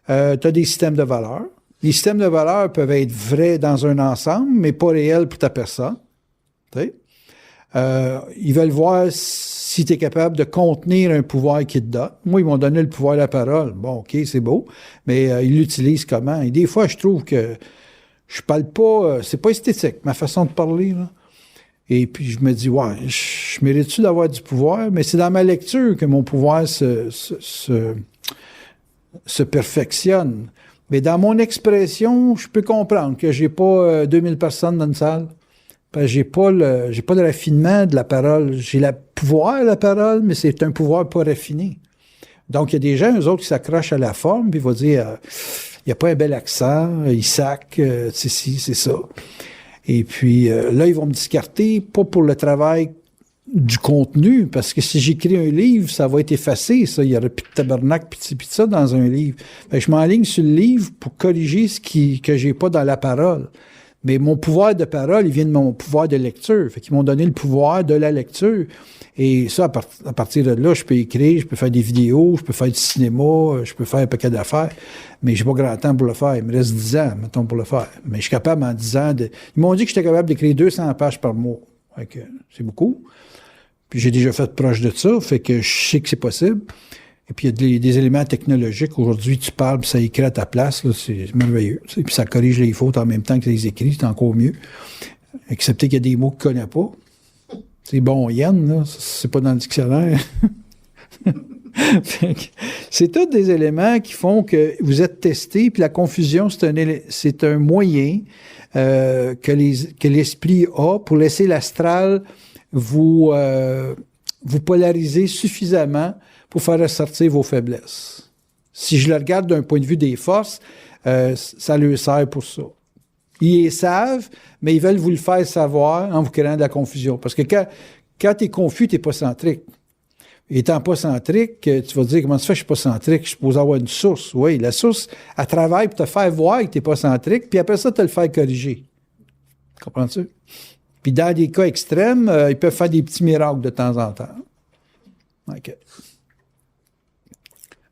T'as des systèmes de valeurs. Les systèmes de valeurs peuvent être vrais dans un ensemble, mais pas réels pour ta personne. Ils veulent voir si tu es capable de contenir un pouvoir qu'ils te donnent. Moi, ils m'ont donné le pouvoir de la parole. Bon, OK, c'est beau, mais ils l'utilisent comment? Et des fois, je trouve que je parle pas... c'est pas esthétique, ma façon de parler, là. Et puis, je me dis, ouais, je mérite-tu d'avoir du pouvoir? Mais c'est dans ma lecture que mon pouvoir se perfectionne. Mais dans mon expression, je peux comprendre que j'ai pas 2000 personnes dans une salle. Parce que j'ai pas de raffinement de la parole. J'ai le pouvoir de la parole, mais c'est un pouvoir pas raffiné. Donc, il y a des gens, eux autres, qui s'accrochent à la forme, puis ils vont dire, il n'y a pas un bel accent, il sac, c'est ci, c'est ça. Et puis, là, ils vont me discarter, pas pour le travail du contenu, parce que si j'écris un livre, ça va être effacé, ça. Il y aurait plus de tabernacle, pis ça dans un livre. Fait que je m'enligne sur le livre pour corriger que j'ai pas dans la parole. Mais mon pouvoir de parole, il vient de mon pouvoir de lecture. Fait qu'ils m'ont donné le pouvoir de la lecture. Et ça, à partir de là, je peux écrire, je peux faire des vidéos, je peux faire du cinéma, je peux faire un paquet d'affaires. Mais j'ai pas grand temps pour le faire. Il me reste 10 ans, mettons, pour le faire. Mais je suis capable en 10 ans Ils m'ont dit que j'étais capable d'écrire 200 pages par mois. Fait que c'est beaucoup. Puis j'ai déjà fait proche de ça. Fait que je sais que c'est possible. Et puis, il y a des éléments technologiques. Aujourd'hui, tu parles, puis ça écrit à ta place. Là, c'est merveilleux. Puis ça corrige les fautes en même temps que ça les écrit. C'est encore mieux. Excepté qu'il y a des mots que je ne connais pas. C'est bon, Yann, là. C'est pas dans le dictionnaire. C'est tous des éléments qui font que vous êtes testé. Puis la confusion, c'est un moyen que l'esprit a pour laisser l'astral vous polariser suffisamment pour faire ressortir vos faiblesses. Si je le regarde d'un point de vue des forces, ça leur sert pour ça. Ils les savent, mais ils veulent vous le faire savoir en vous créant de la confusion. Parce que quand tu es confus, tu n'es pas centrique. Étant pas centrique, tu vas te dire, comment ça fait que je ne suis pas centrique? Je suis supposé avoir une source. Oui, la source, elle travaille pour te faire voir que tu n'es pas centrique, puis après ça, te le faire corriger. Comprends-tu? Puis dans des cas extrêmes, ils peuvent faire des petits miracles de temps en temps. OK.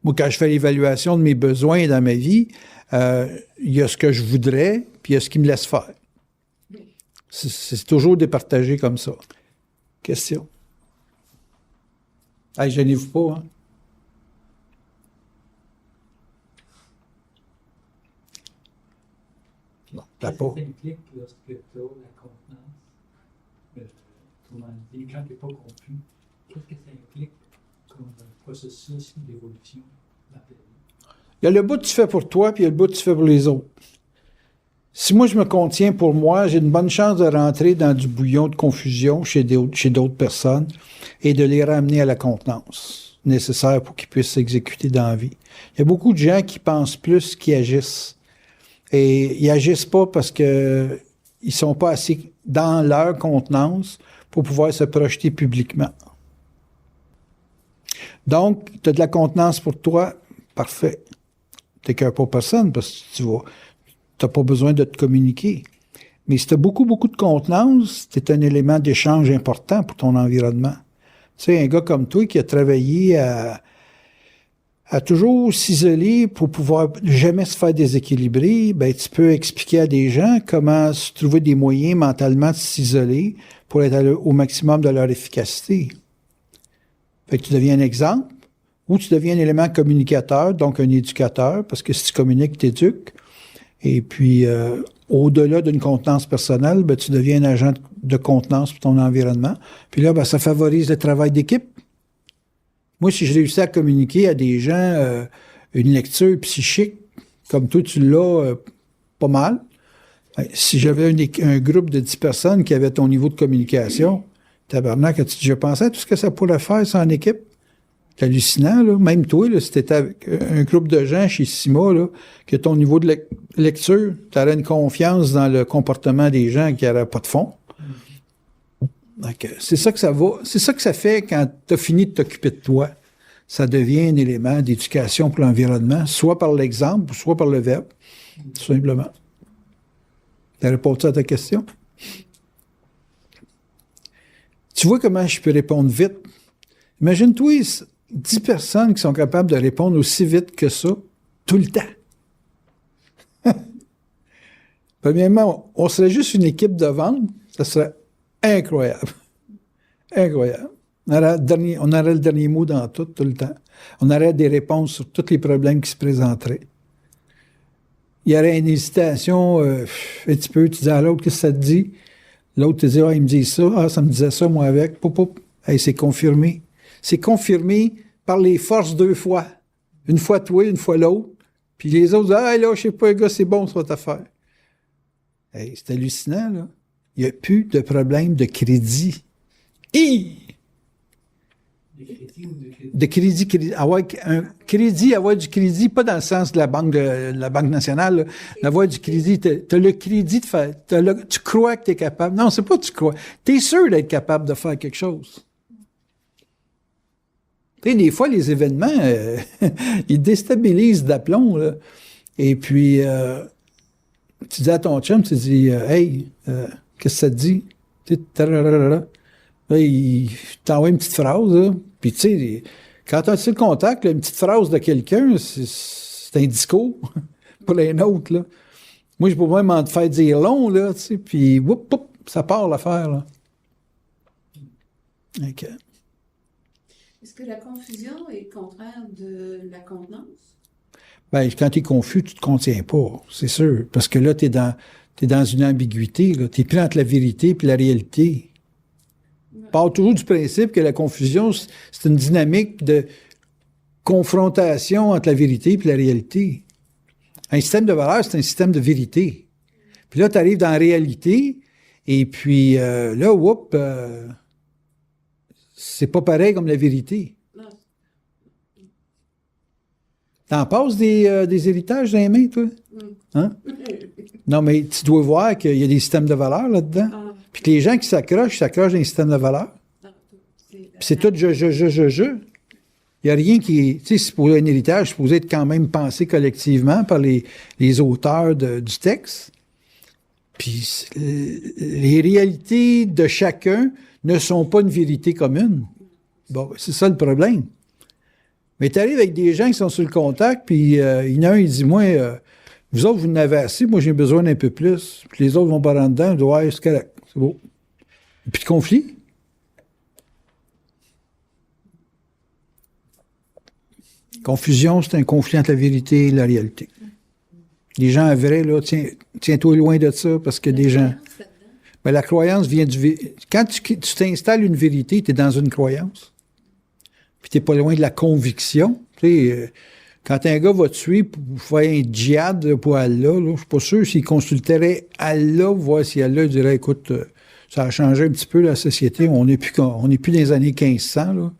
Moi, quand je fais l'évaluation de mes besoins dans ma vie, il y a ce que je voudrais, puis il y a ce qui me laisse faire. C'est toujours départagé comme ça. Question? Hey, gênez-vous pas, hein? Non, t'as pas. Ça implique lorsque tu as la contenance. Comment dire, quand tu n'es pas confus, qu'est-ce que ça implique comme processus d'évolution dans ta vie? Il y a le bout que tu fais pour toi, puis il y a le bout que tu fais pour les autres. Si moi, je me contiens pour moi, j'ai une bonne chance de rentrer dans du bouillon de confusion chez d'autres personnes et de les ramener à la contenance nécessaire pour qu'ils puissent s'exécuter dans la vie. Il y a beaucoup de gens qui pensent plus qu'ils agissent. Et ils agissent pas parce que ils sont pas assez dans leur contenance pour pouvoir se projeter publiquement. Donc, tu as de la contenance pour toi, parfait. T'écœures pas personne parce que tu n'as pas besoin de te communiquer. Mais si tu as beaucoup, beaucoup de contenance, c'est un élément d'échange important pour ton environnement. Tu sais, un gars comme toi qui a travaillé à toujours s'isoler pour pouvoir jamais se faire déséquilibrer, ben tu peux expliquer à des gens comment se trouver des moyens mentalement de s'isoler pour être au maximum de leur efficacité. Fait que tu deviens un exemple, ou tu deviens un élément communicateur, donc un éducateur, parce que si tu communiques, tu éduques. Et puis, au-delà d'une contenance personnelle, ben, tu deviens un agent de contenance pour ton environnement. Puis là, ben, ça favorise le travail d'équipe. Moi, si je réussis à communiquer à des gens une lecture psychique, comme toi, tu l'as pas mal, ben, si j'avais un groupe de 10 personnes qui avaient ton niveau de communication, tabarnak, as-tu déjà pensé à tout ce que ça pourrait faire, ça, en équipe? C'est hallucinant, là. Même toi, là, si t'étais avec un groupe de gens chez Sima, là, que ton niveau de lecture, t'aurais une confiance dans le comportement des gens qui n'auraient pas de fond. Donc, c'est ça que ça va. C'est ça que ça fait quand t'as fini de t'occuper de toi. Ça devient un élément d'éducation pour l'environnement, soit par l'exemple, soit par le verbe, tout simplement. T'as répondu à ta question? Tu vois comment je peux répondre vite? Imagine-toi 10 personnes qui sont capables de répondre aussi vite que ça, tout le temps. Premièrement, on serait juste une équipe de vente, ça serait incroyable. Incroyable. On aurait le dernier mot dans tout le temps. On aurait des réponses sur tous les problèmes qui se présenteraient. Il y aurait une hésitation, un petit peu, tu dis à l'autre, qu'est-ce que ça te dit? L'autre te dit, il me dit ça, ça me disait ça, moi avec, hey, c'est confirmé. C'est confirmé par les forces 2 fois. Une fois toi, une fois l'autre. Puis les autres disent, là, je sais pas, les gars, c'est bon, ça va affaire. Hey, c'est hallucinant, là. Il n'y a plus de problème de crédit. De crédit. Avoir un crédit, avoir du crédit, pas dans le sens de la Banque nationale, là. Avoir du crédit, t'as le crédit de faire, tu crois que t'es capable. Non, c'est pas tu crois. T'es sûr d'être capable de faire quelque chose. Tu sais, des fois, les événements, ils déstabilisent d'aplomb, là. Et puis, tu dis à ton chum, tu dis, hey, qu'est-ce que ça te dit? Là, il t'envoie une petite phrase, là. Puis, tu sais, quand tu as le contact, là, une petite phrase de quelqu'un, c'est un discours pour les nôtres, là. Moi, je peux même en te faire dire long, là, tu sais, puis, ça part l'affaire, là. OK. Est-ce que la confusion est contraire de la contenance? Ben, quand tu es confus, tu te contiens pas, c'est sûr. Parce que là, t'es dans une ambiguïté, là. T'es pris entre la vérité et la réalité. On part toujours du principe que la confusion, c'est une dynamique de confrontation entre la vérité et la réalité. Un système de valeurs, c'est un système de vérité. Puis là, tu arrives dans la réalité, et puis là, c'est pas pareil comme la vérité. T'en passes des héritages dans les mains, toi? Hein? Non, mais tu dois voir qu'il y a des systèmes de valeurs là-dedans. Puis que les gens qui s'accrochent dans les systèmes de valeurs. Puis c'est tout je. Il n'y a rien qui... Tu sais, pour un héritage, c'est supposé être quand même pensé collectivement par les auteurs du texte. Puis les réalités de chacun ne sont pas une vérité commune. Bon, c'est ça le problème. Mais tu arrives avec des gens qui sont sur le contact, puis il y en a un, il dit, moi, vous autres, vous en avez assez, moi, j'ai besoin d'un peu plus. Puis les autres vont pas rentrer dedans, ils disent, ouais, c'est correct, c'est beau. Et puis, conflit. Confusion, c'est un conflit entre la vérité et la réalité. Les gens vrais, là, tiens-toi loin de ça, parce que des gens... Ben, la croyance vient du... Quand tu t'installes une vérité, tu es dans une croyance. Puis tu n'es pas loin de la conviction. Tu sais, quand un gars va tuer pour faire un djihad pour Allah, je ne suis pas sûr s'il consulterait Allah, voir si Allah dirait, écoute, ça a changé un petit peu la société, on n'est plus dans les années 1500, là.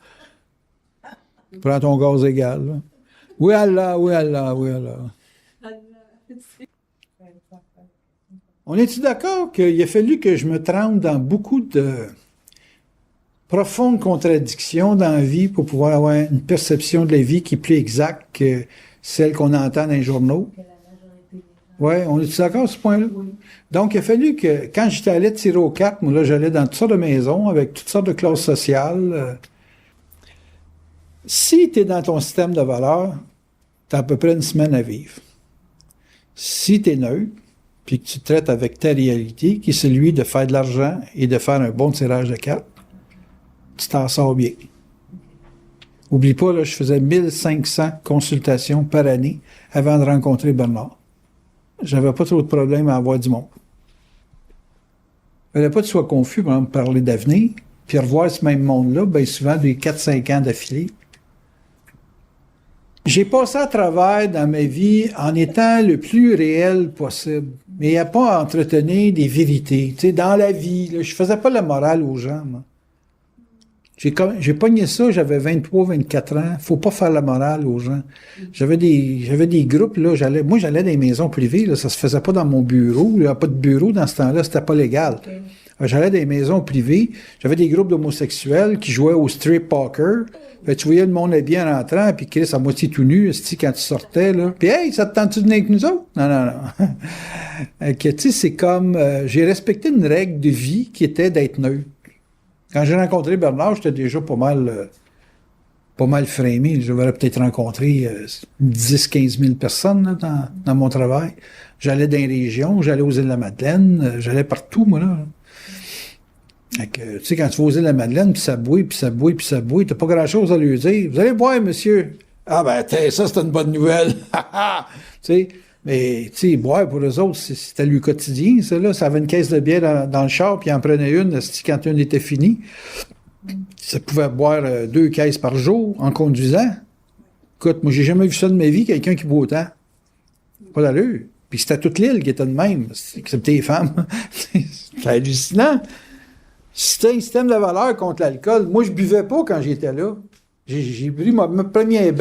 Prends ton gaz égal, là. Oui Allah, oui Allah, oui Allah. On est-tu d'accord qu'il a fallu que je me trempe dans beaucoup de profondes contradictions dans la vie pour pouvoir avoir une perception de la vie qui est plus exacte que celle qu'on entend dans les journaux? Oui, on est d'accord à ce point-là? Oui. Donc, il a fallu que, quand j'étais allé tirer aux cartes, moi, là, j'allais dans toutes sortes de maisons, avec toutes sortes de classes sociales. Si tu es dans ton système de valeurs, tu as à peu près une semaine à vivre. Si tu es neutre, puis que tu traites avec ta réalité, qui est celui de faire de l'argent et de faire un bon tirage de cartes, tu t'en sors bien. Oublie pas, là, je faisais 1500 consultations par année avant de rencontrer Bernard. J'avais pas trop de problèmes à avoir du monde. Il fallait pas que tu sois confus, par exemple, parler d'avenir, puis revoir ce même monde-là, bien souvent des 4-5 ans d'affilée. J'ai passé à travers dans ma vie en étant le plus réel possible. Mais il n'y a pas à entretenir des vérités. Tu sais, dans la vie, là, je faisais pas la morale aux gens, moi. J'ai pogné ça, j'avais 23, 24 ans. Faut pas faire la morale aux gens. J'avais des groupes, là, j'allais dans les maisons privées, là, ça se faisait pas dans mon bureau. Il n'y avait pas de bureau dans ce temps-là, c'était pas légal. Okay. J'allais dans les maisons privées, j'avais des groupes d'homosexuels qui jouaient au strip poker. Fait, tu voyais le monde bien rentrant, puis Chris à moitié tout nu, quand tu sortais, là. Puis hey, ça te tente-tu de venir avec nous autres? Non. Tu sais, c'est comme, j'ai respecté une règle de vie qui était d'être neutre. Quand j'ai rencontré Bernard, j'étais déjà pas mal framé. J'aurais peut-être rencontré 10-15 000 personnes là, dans mon travail. J'allais dans les régions, j'allais aux Îles-de-la-Madeleine, j'allais partout, moi, là. Tu sais, quand tu vas aux Îles-de-la-Madeleine, puis ça bouille, t'as pas grand-chose à lui dire. Vous allez boire, monsieur. Ah ben, ça, c'est une bonne nouvelle. Tu sais, mais, tu sais, boire pour eux autres, c'était le quotidien, ça, là. Ça avait une caisse de bière dans le char, puis ils en prenaient une, quand une était finie. Ça pouvait boire 2 caisses par jour en conduisant. Écoute, moi, j'ai jamais vu ça de ma vie, quelqu'un qui boit autant. Pas d'allure. Puis c'était toute l'île qui était de même, excepté les femmes. C'est hallucinant. C'était un système de valeurs contre l'alcool. Moi, je buvais pas quand j'étais là. J'ai bu ma première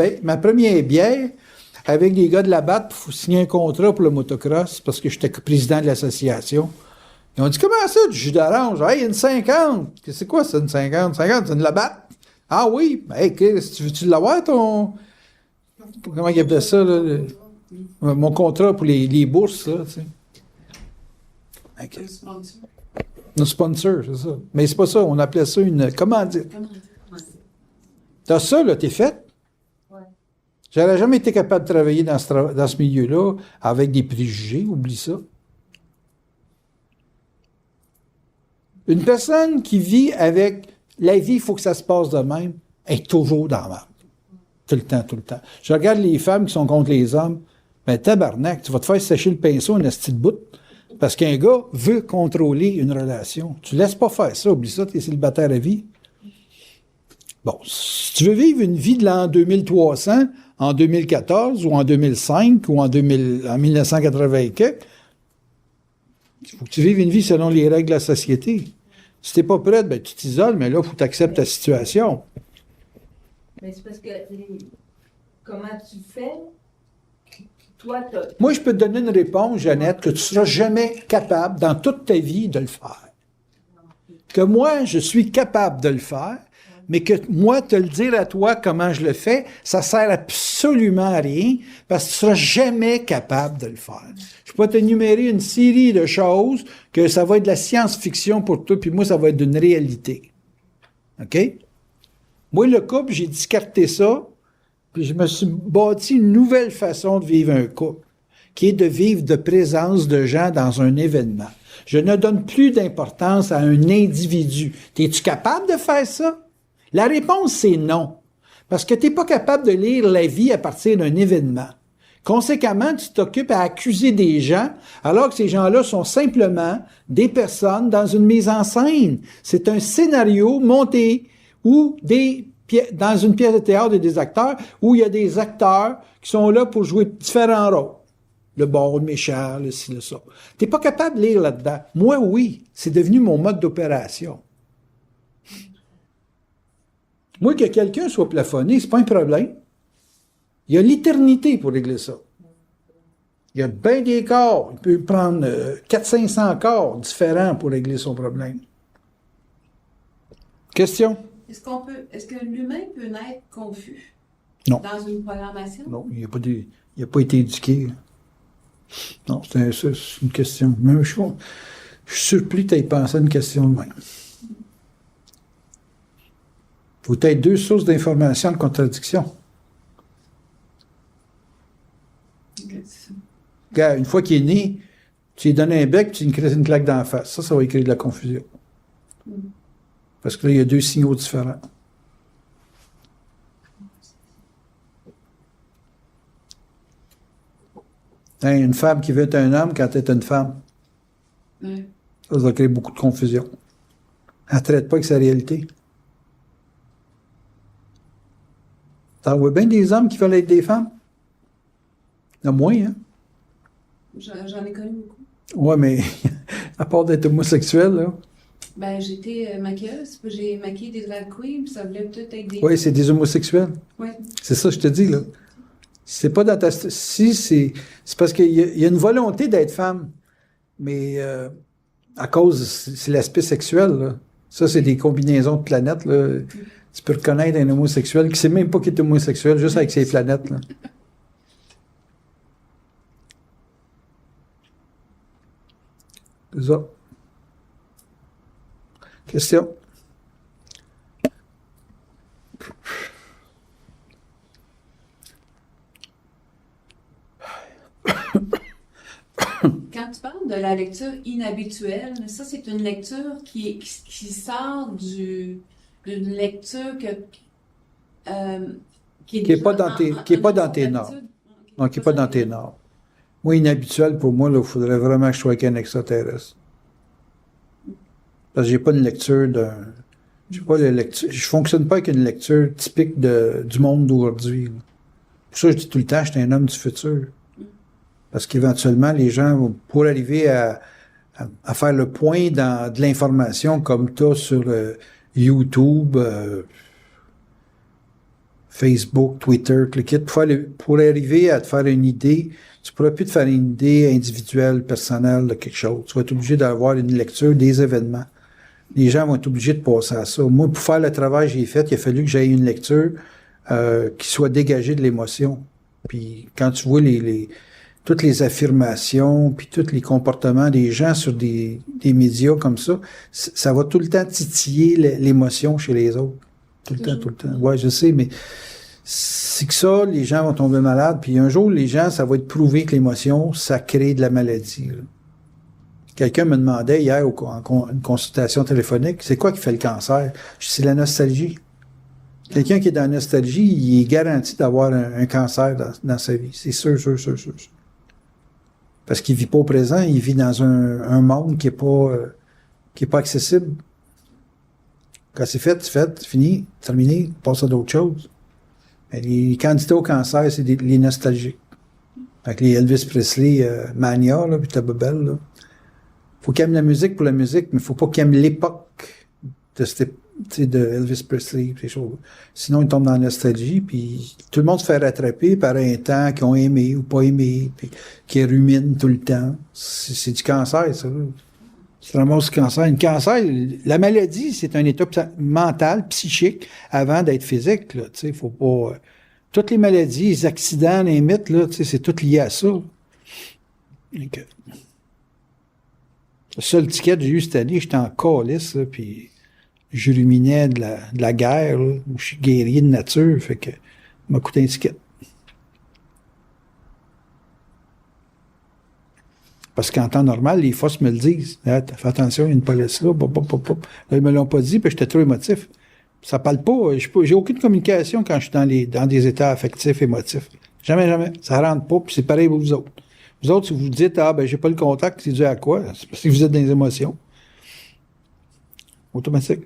bière avec des gars de la BAT pour signer un contrat pour le motocross parce que j'étais président de l'association. Ils ont dit, comment ça, du jus d'orange? Hey, une 50. C'est quoi, ça, une 50? 50, c'est une la BAT. Ah oui? Hey, tu veux-tu l'avoir, ton... Comment ils appelaient ça, là? Mon contrat pour les bourses, là, tu sais. Okay. Un sponsor, c'est ça. Mais c'est pas ça, on appelait ça une commandite. T'as ça, là, t'es fait? Ouais. J'aurais jamais été capable de travailler dans ce milieu-là avec des préjugés, oublie ça. Une personne qui vit avec la vie, il faut que ça se passe de même, est toujours dans la merde. Tout le temps. Je regarde les femmes qui sont contre les hommes, ben tabarnak, tu vas te faire sécher le pinceau une petite bout. Parce qu'un gars veut contrôler une relation. Tu laisses pas faire ça, oublie ça, t'es célibataire à vie. Bon, si tu veux vivre une vie de l'an 2300, en 2014, ou en 2005, ou en 1980 et quelques, il faut que tu vives une vie selon les règles de la société. Si t'es pas prête, ben tu t'isoles, mais là, il faut que tu acceptes ta situation. Mais c'est parce que, comment tu fais... Moi, je peux te donner une réponse, Jeannette, que tu ne seras jamais capable, dans toute ta vie, de le faire. Que moi, je suis capable de le faire, mais que moi, te le dire à toi comment je le fais, ça sert absolument à rien, parce que tu ne seras jamais capable de le faire. Je peux t'énumérer une série de choses que ça va être de la science-fiction pour toi, puis moi, ça va être d'une réalité. OK? Moi, le couple, j'ai discarté ça, puis je me suis bâti une nouvelle façon de vivre un couple, qui est de vivre de présence de gens dans un événement. Je ne donne plus d'importance à un individu. Es-tu capable de faire ça? La réponse, c'est non. Parce que tu n'es pas capable de lire la vie à partir d'un événement. Conséquemment, tu t'occupes à accuser des gens, alors que ces gens-là sont simplement des personnes dans une mise en scène. C'est un scénario monté ou dans une pièce de théâtre des acteurs, où il y a des acteurs qui sont là pour jouer différents rôles. Le bon, le méchant, le ci, le ça. T'es pas capable de lire là-dedans. Moi, oui. C'est devenu mon mode d'opération. Moi, que quelqu'un soit plafonné, c'est pas un problème. Il y a l'éternité pour régler ça. Il y a bien des corps. Il peut prendre 400-500 corps différents pour régler son problème. Question? Est-ce que l'humain peut naître confus? Non. Dans une programmation? Non, il n'a pas été éduqué. Non, c'est une question. Même je suis surpris que tu aies pensé à une question de même. Faut être deux sources d'informations en contradiction. C'est ça. Regarde, une fois qu'il est né, tu lui donnes un bec, tu lui crées une claque d'en face. Ça va créer de la confusion. Parce que là, il y a deux signaux différents. Hein, une femme qui veut être un homme quand elle est une femme, Ouais. ça va créer beaucoup de confusion. Elle ne traite pas avec sa réalité. T'en vois bien des hommes qui veulent être des femmes? Il y en a moins, hein? J'en ai connu beaucoup. Ouais, mais à part d'être homosexuel, là. Ben, j'étais maquilleuse, puis j'ai maquillé des drag queens, puis ça voulait peut-être être des... Oui, c'est des homosexuels. Ouais. C'est ça, je te dis, là. C'est pas dans ta... Si, c'est parce qu'il y a une volonté d'être femme, mais à cause, c'est l'aspect sexuel, là. Ça, c'est des combinaisons de planètes, là. Tu peux reconnaître un homosexuel qui sait même pas qu'il est homosexuel, juste avec ses planètes, là. C'est ça. Question? Quand tu parles de la lecture inhabituelle, ça, c'est une lecture qui sort d'une lecture qui Qui est pas dans tes normes. Non, qui n'est pas dans tes normes. Moi, inhabituel, pour moi, il faudrait vraiment que je sois avec un extraterrestre. Parce que j'ai pas une lecture d'un... Je fonctionne pas avec une lecture typique du monde d'aujourd'hui, là. Pour ça, je dis tout le temps, je suis un homme du futur. Parce qu'éventuellement, les gens, pour arriver à faire le point dans de l'information comme tu as sur YouTube, Facebook, Twitter, cliquez, pour arriver à te faire une idée, tu ne pourras plus te faire une idée individuelle, personnelle de quelque chose. Tu vas être obligé d'avoir une lecture des événements. Les gens vont être obligés de passer à ça. Moi, pour faire le travail que j'ai fait, il a fallu que j'aie une lecture qui soit dégagée de l'émotion. Puis quand tu vois toutes les affirmations, puis tous les comportements des gens sur des médias comme ça va tout le temps titiller l'émotion chez les autres. Tout le temps. Ouais, je sais, mais c'est que ça, les gens vont tomber malades, puis un jour, les gens, ça va être prouvé que l'émotion, ça crée de la maladie, là. Quelqu'un me demandait hier en une consultation téléphonique, c'est quoi qui fait le cancer? Je dis, c'est la nostalgie. Quelqu'un qui est dans la nostalgie, il est garanti d'avoir un cancer dans sa vie. C'est sûr. Parce qu'il vit pas au présent, il vit dans un monde qui est pas accessible. Quand c'est fait, c'est fini, terminé, passe à d'autres choses. Mais les candidats au cancer, c'est les nostalgiques. Avec les Elvis Presley, Mania, là, puis Tababelle, là. Faut qu'il aime la musique pour la musique, mais faut pas qu'il aime l'époque de Elvis Presley, ces choses. Sinon, il tombe dans la nostalgie, puis tout le monde se fait rattraper par un temps qu'ils ont aimé ou pas aimé, puis qui rumine tout le temps. C'est du cancer, ça. C'est vraiment du cancer. La maladie, c'est un état mental, psychique, avant d'être physique, là. Tu sais, faut pas... toutes les maladies, les accidents, les mythes, là, tu sais, c'est tout lié à ça. Donc, le seul ticket que j'ai eu cette année, j'étais en calice, là, puis je ruminais de la guerre, là, où je suis guerrier de nature, fait que ça m'a coûté un ticket. Parce qu'en temps normal, les forces me le disent. Ah, fais attention, il y a une police là, Là, ils me l'ont pas dit, puis j'étais trop émotif. Ça parle pas, j'ai aucune communication quand je suis dans des états affectifs, émotifs. Jamais. Ça rentre pas, puis c'est pareil pour vous autres. Vous autres, si vous dites, j'ai pas le contact, c'est dû à quoi? C'est parce que vous êtes dans les émotions. Automatique.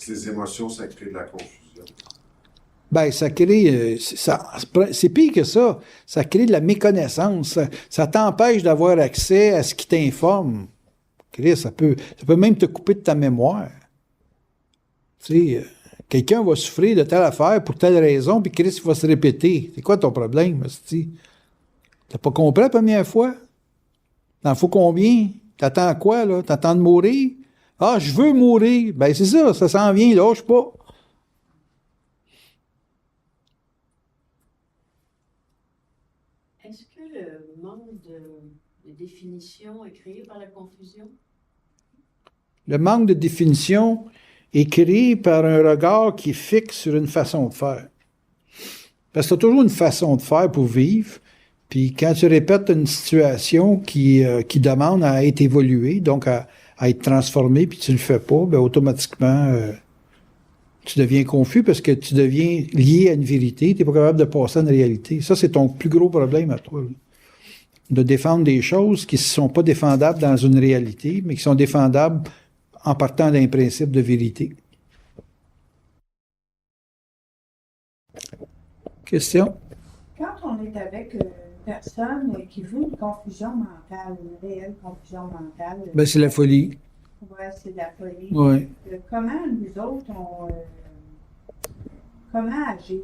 Les émotions, ça crée de la confusion. Ben, ça crée, c'est pire que ça. Ça crée de la méconnaissance. Ça t'empêche d'avoir accès à ce qui t'informe. Ça peut même te couper de ta mémoire. Tu sais, quelqu'un va souffrir de telle affaire pour telle raison, puis Christ va se répéter. C'est quoi ton problème, hostie? T'as pas compris la première fois? T'en faut combien? T'attends quoi, là? T'attends de mourir? Ah, je veux mourir. Ben, c'est ça s'en vient, lâche pas. de définition est créé par la confusion? Le manque de définition est créé par un regard qui est fixe sur une façon de faire. Parce que tu as toujours une façon de faire pour vivre, puis quand tu répètes une situation qui demande à être évoluée, donc à être transformée, puis tu le fais pas, ben automatiquement, tu deviens confus parce que tu deviens lié à une vérité, tu n'es pas capable de passer à une réalité. Ça, c'est ton plus gros problème à toi. Là. De défendre des choses qui ne sont pas défendables dans une réalité, mais qui sont défendables en partant d'un principe de vérité. Question? Quand on est avec une personne qui vit une confusion mentale, une réelle confusion mentale. Ben, c'est la folie. Oui, c'est de la folie. Oui. Comment nous autres, comment agir?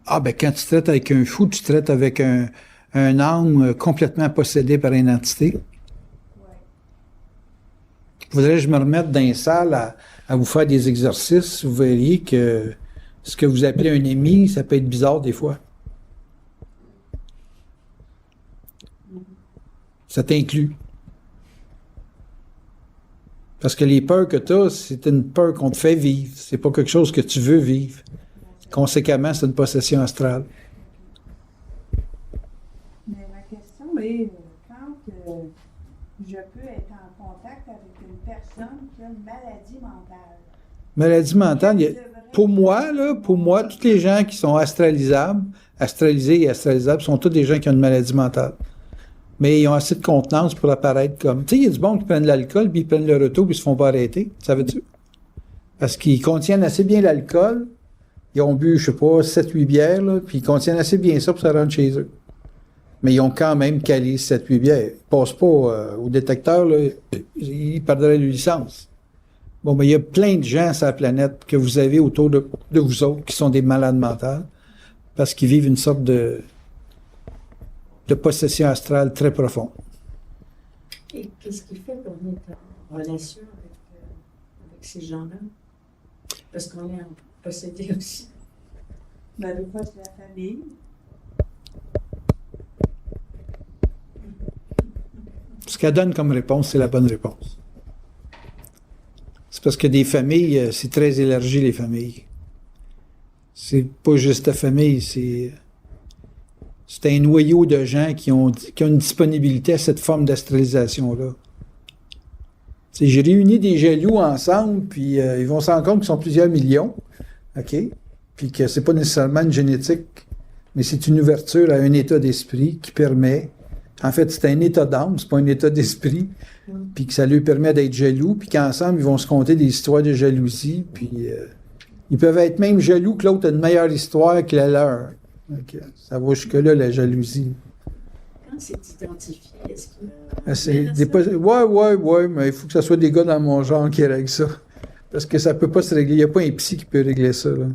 Ah, ben, quand tu traites avec un fou, tu traites avec un âme complètement possédé par une entité. Oui. Faudrait que je me remette dans les salles à vous faire des exercices. Vous verriez que ce que vous appelez un ennemi, ça peut être bizarre des fois. Ça t'inclut. Parce que les peurs que tu as, c'est une peur qu'on te fait vivre. C'est pas quelque chose que tu veux vivre. Conséquemment, c'est une possession astrale. Mais ma question est, quand je peux être en contact avec une personne qui a une maladie mentale. Maladie mentale, pour moi, tous les gens qui sont astralisés et astralisables sont tous des gens qui ont une maladie mentale. Mais ils ont assez de contenance pour apparaître comme... Tu sais, il y a du bon qui prennent de l'alcool, puis ils prennent le retour, puis ils se font pas arrêter. Savais-tu? Parce qu'ils contiennent assez bien l'alcool. Ils ont bu, je sais pas, 7-8 bières, là, puis ils contiennent assez bien ça pour se rendre chez eux. Mais ils ont quand même calé 7-8 bières. Ils passent pas au détecteur, là, ils perdraient leur licence. Bon, ben, il y a plein de gens sur la planète que vous avez autour de vous autres qui sont des malades mentales parce qu'ils vivent une sorte de possession astrale très profonde. Et qu'est-ce qui fait qu'on est en relation avec ces gens-là? Parce qu'on est possédé aussi. Ben, des fois, c'est la famille. Ce qu'elle donne comme réponse, c'est la bonne réponse. C'est parce que des familles, c'est très élargi, les familles. C'est pas juste ta famille, c'est un noyau de gens qui ont une disponibilité à cette forme d'astralisation-là. J'ai réuni des jaloux ensemble, puis ils vont se rendre compte qu'ils sont plusieurs millions, OK? Puis que c'est pas nécessairement une génétique, mais c'est une ouverture à un état d'esprit qui permet... En fait, c'est un état d'âme, c'est pas un état d'esprit, puis que ça lui permet d'être jaloux, puis qu'ensemble, ils vont se conter des histoires de jalousie, puis ils peuvent être même jaloux que l'autre a une meilleure histoire que la leur. Okay. Ça va jusque-là, la jalousie. Quand c'est identifié, est-ce que... Ouais, mais il faut que ce soit des gars dans mon genre qui règlent ça. Parce que ça peut pas se régler. Il n'y a pas un psy qui peut régler ça, là.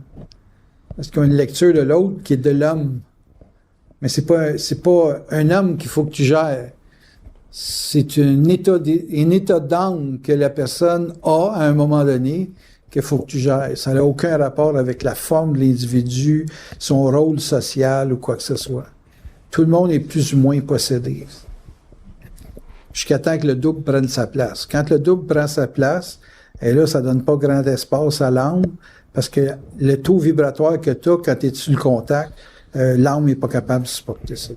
Parce qu'ils ont une lecture de l'autre qui est de l'homme. Mais c'est pas un homme qu'il faut que tu gères. C'est un état d'âme que la personne a à un moment donné qu'il faut que tu gères. Ça n'a aucun rapport avec la forme de l'individu, son rôle social ou quoi que ce soit. Tout le monde est plus ou moins possédé. Jusqu'à temps que le double prenne sa place. Quand le double prend sa place, et là, ça donne pas grand espace à l'âme, parce que le taux vibratoire que tu as quand tu es sur le contact, l'âme n'est pas capable de supporter ça.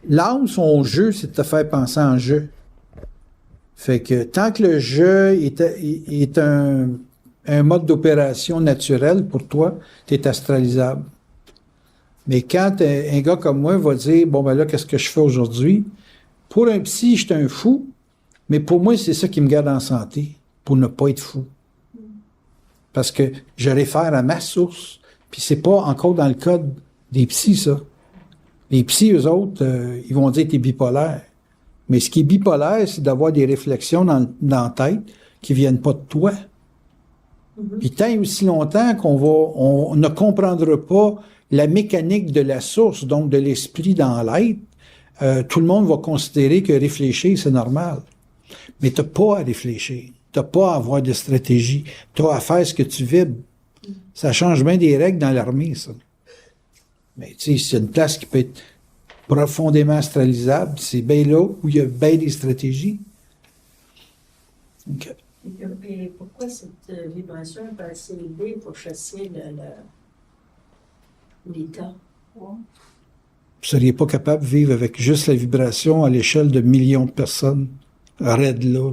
L'âme, son jeu, c'est de te faire penser en jeu. Fait que tant que le jeu est un mode d'opération naturel pour toi, tu es astralisable. Mais quand un gars comme moi va dire, bon ben là, qu'est-ce que je fais aujourd'hui? Pour un psy, je suis un fou, mais pour moi, c'est ça qui me garde en santé, pour ne pas être fou. Parce que je réfère à ma source. Puis c'est pas encore dans le code des psys, ça. Les psys, eux autres, ils vont dire que t'es bipolaire. Mais ce qui est bipolaire, c'est d'avoir des réflexions dans la tête qui viennent pas de toi. Puis tant et aussi longtemps on ne comprendra pas la mécanique de la source, donc de l'esprit dans l'être, tout le monde va considérer que réfléchir, c'est normal. Mais t'as pas à réfléchir. T'as pas à avoir de stratégie. T'as à faire ce que tu vibres. Ça change bien des règles dans l'armée, ça. Mais tu sais, c'est une place qui peut être profondément astralisable. C'est bien là où il y a bien des stratégies. OK. Et pourquoi cette vibration est pas assez élevée pour chasser l'état? Vous ne seriez pas capable de vivre avec juste la vibration à l'échelle de millions de personnes raides là.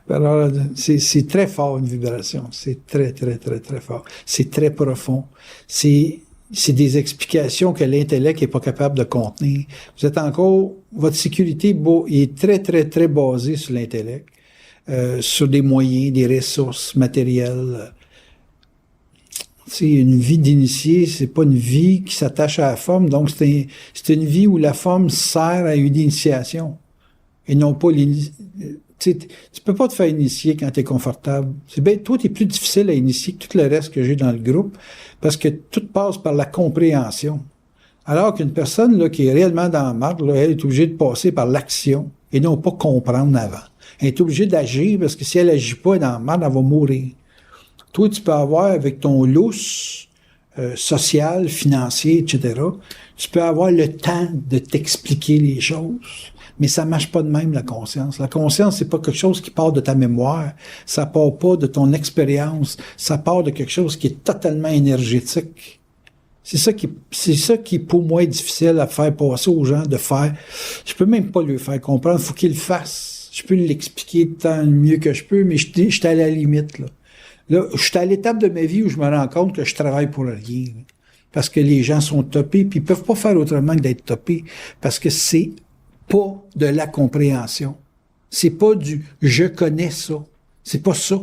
Alors, c'est très fort, une vibration. C'est très, très, très, très fort. C'est très profond. C'est des explications que l'intellect n'est pas capable de contenir. Vous êtes encore... Votre sécurité est très, très, très basée sur l'intellect, sur des moyens, des ressources matérielles. C'est une vie d'initié, c'est pas une vie qui s'attache à la forme, donc c'est une vie où la forme sert à une initiation et non pas tu peux pas te faire initier quand tu es confortable. Toi, tu es plus difficile à initier que tout le reste que j'ai dans le groupe parce que tout passe par la compréhension. Alors qu'une personne là, qui est réellement dans la marde, là, elle est obligée de passer par l'action et non pas comprendre avant. Elle est obligée d'agir parce que si elle agit pas dans la marde, elle va mourir. Toi, tu peux avoir avec ton lousse social, financier, etc., tu peux avoir le temps de t'expliquer les choses. Mais ça marche pas de même, la conscience. La conscience, c'est pas quelque chose qui part de ta mémoire. Ça part pas de ton expérience. Ça part de quelque chose qui est totalement énergétique. C'est ça qui, pour moi, est difficile à faire passer aux gens de faire. Je peux même pas lui faire comprendre. Faut qu'il le fasse. Je peux l'expliquer tant le mieux que je peux, mais je suis à la limite, là. Là, je suis à l'étape de ma vie où je me rends compte que je travaille pour rien. Là. Parce que les gens sont topés, puis ils peuvent pas faire autrement que d'être topés. Parce que c'est pas de la compréhension. C'est pas du « je connais ça ». C'est pas ça.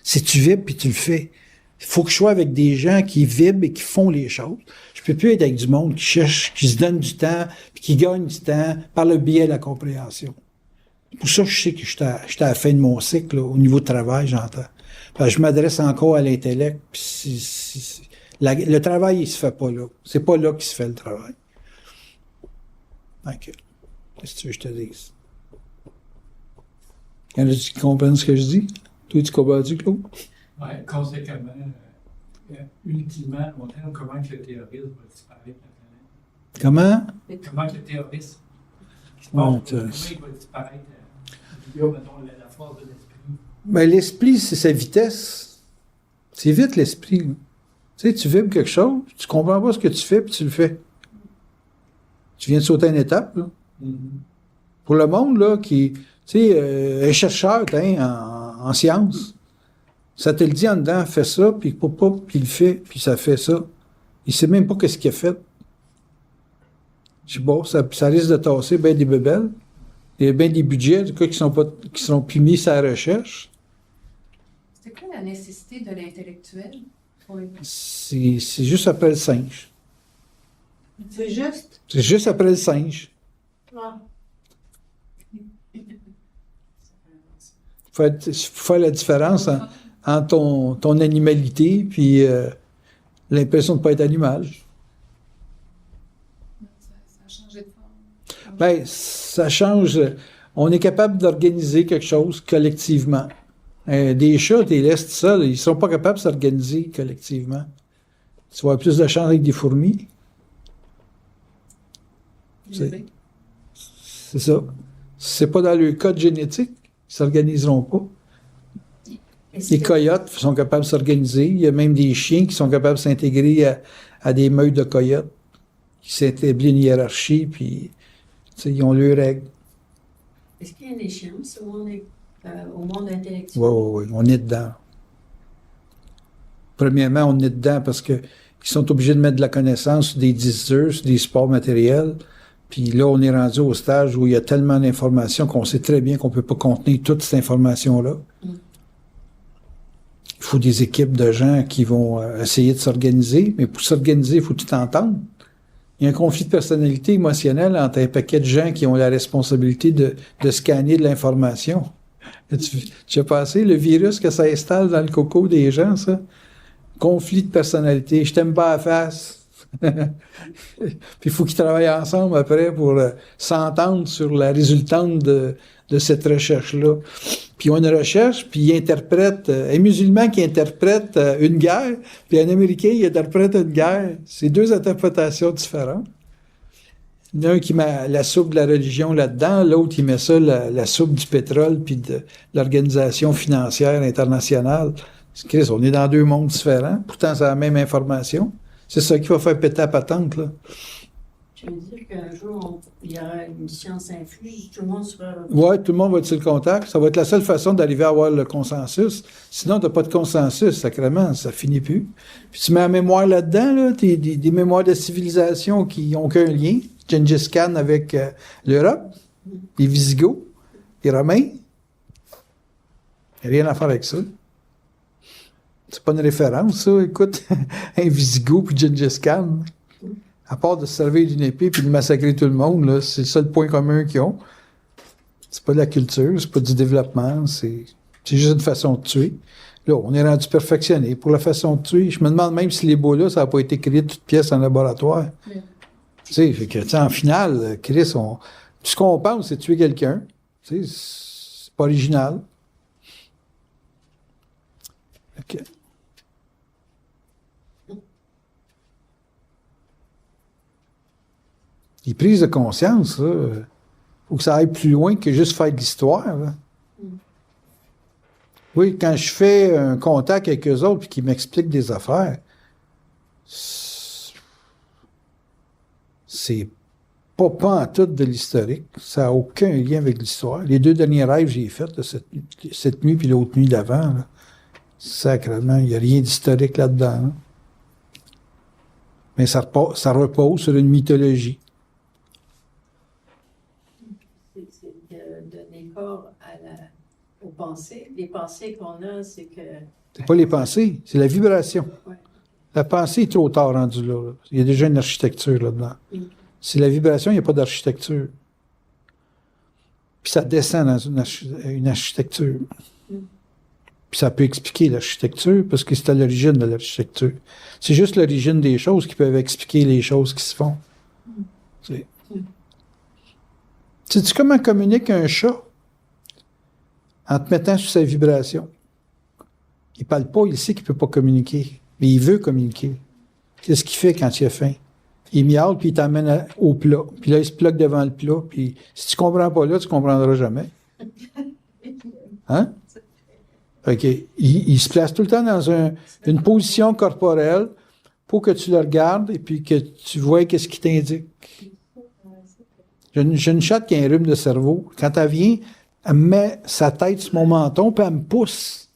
C'est tu vibres puis tu le fais. Il faut que je sois avec des gens qui vibrent et qui font les choses. Je peux plus être avec du monde qui cherche, qui se donne du temps, puis qui gagne du temps par le biais de la compréhension. Pour ça, je sais que j'étais à la fin de mon cycle, là, au niveau de travail, j'entends. Parce que je m'adresse encore à l'intellect, puis le travail, il se fait pas là. C'est pas là qu'il se fait le travail. OK. Qu'est-ce que tu veux que je te dise? Y en a qui comprennent ce que je dis? Toi, tu comprends-tu, Claude? Oui, conséquemment, ultimement, à long terme, comment que le terrorisme va disparaître maintenant? Comment? Comment que le terrorisme Comment il va disparaître via, mettons, la force de l'esprit? Ben, l'esprit, c'est sa vitesse. C'est vite, l'esprit. Là. Tu sais, tu vibres quelque chose, tu comprends pas ce que tu fais, puis tu le fais. Tu viens de sauter une étape, là. Mm-hmm. Pour le monde, là, qui, tu sais, un chercheur, en sciences, ça te le dit en dedans, fais ça, puis puis il le fait, puis ça fait ça. Il sait même pas qu'est-ce qu'il a fait. Je sais pas, ça risque de tasser bien des bébelles. Il y a bien des budgets, du cas, qui sont plus mis sur la recherche. C'est quoi la nécessité de l'intellectuel pour les... C'est juste après le singe. C'est juste? C'est juste après le singe. Ah. Faut faire la différence entre ton animalité puis l'impression de ne pas être animal. Ça a changé de forme. Ben, ça change. On est capable d'organiser quelque chose collectivement. Des chats, tu les laisses tout seuls, ils sont pas capables de s'organiser collectivement. Tu vas avoir plus de chance avec des fourmis. C'est ça. C'est pas dans leur code génétique, ils s'organiseront pas. Les coyotes sont capables de s'organiser. Il y a même des chiens qui sont capables de s'intégrer à des meutes de coyotes, qui s'établissent une hiérarchie, puis ils ont leurs règles. Est-ce qu'il y a des chances au monde intellectuel? Oui, on est dedans. Premièrement, on est dedans parce que ils sont obligés de mettre de la connaissance sur des diseurs, sur des supports matériels. Puis là, on est rendu au stage où il y a tellement d'informations qu'on sait très bien qu'on peut pas contenir toute cette information-là. Il faut des équipes de gens qui vont essayer de s'organiser, mais pour s'organiser, il faut tout entendre. Il y a un conflit de personnalité émotionnelle entre un paquet de gens qui ont la responsabilité de scanner de l'information. Tu as passé le virus que ça installe dans le coco des gens, ça? Conflit de personnalité. Je t'aime pas à la face. Puis il faut qu'ils travaillent ensemble après pour s'entendre sur la résultante de de cette recherche-là. Puis on a une recherche, puis il interprète, un musulman qui interprète une guerre, puis un Américain qui interprète une guerre. C'est deux interprétations différentes. Il y en a un qui met la soupe de la religion là-dedans, l'autre, il met ça, la soupe du pétrole, puis de l'organisation financière internationale. Chris, on est dans deux mondes différents, pourtant c'est la même information. C'est ça qui va faire péter la patente, là. Tu veux dire qu'un jour, il y aura une science infuse, tout le monde sera... Oui, tout le monde va être sur le contact. Ça va être la seule façon d'arriver à avoir le consensus. Sinon, tu n'as pas de consensus, sacrément, ça finit plus. Puis tu mets la mémoire là-dedans, là, des mémoires de civilisation qui n'ont qu'un lien. Gengis Khan avec l'Europe, les Visigoths, les Romains. Il n'y a rien à faire avec ça. C'est pas une référence, ça. Écoute, un Visigoth puis Gengis Khan. À part de se servir d'une épée puis de massacrer tout le monde, là, c'est ça le point commun qu'ils ont. C'est pas de la culture, c'est pas du développement, c'est juste une façon de tuer. Là, on est rendu perfectionné pour la façon de tuer. Je me demande même si les beaux-là, ça n'a pas été créé de toutes pièces en laboratoire. Oui. Tu sais, fait que, en finale, Chris, tout ce qu'on pense, c'est tuer quelqu'un. Tu sais, c'est pas original. OK. Les prises de conscience, il faut que ça aille plus loin que juste faire de l'histoire. Là. Oui, quand je fais un contact avec eux autres et qu'ils m'expliquent des affaires, c'est pas en tout de l'historique. Ça n'a aucun lien avec l'histoire. Les 2 derniers rêves que j'ai faits, cette nuit puis l'autre nuit d'avant, là, sacrément, il n'y a rien d'historique là-dedans. Là. Mais ça repose sur une mythologie. C'est de donner corps aux pensées. Les pensées qu'on a, c'est que... C'est pas les pensées, c'est la vibration. Ouais. La pensée est trop tard rendue là. Il y a déjà une architecture là-dedans. C'est la vibration, il n'y a pas d'architecture. Puis ça descend dans une architecture. Puis ça peut expliquer l'architecture, parce que c'est à l'origine de l'architecture. C'est juste l'origine des choses qui peuvent expliquer les choses qui se font. Sais-tu comment communique un chat? En te mettant sur sa vibration. Il parle pas, il sait qu'il peut pas communiquer. Mais il veut communiquer. Qu'est-ce qu'il fait quand il a faim? Il miaule, puis il t'amène au plat. Puis là, il se bloque devant le plat. Puis si tu comprends pas là, tu comprendras jamais. Hein? OK. Il se place tout le temps dans une position corporelle pour que tu le regardes et puis que tu vois qu'est-ce qu'il t'indique. J'ai une chatte qui a un rhume de cerveau. Quand elle vient, elle me met sa tête sur mon menton puis elle me pousse.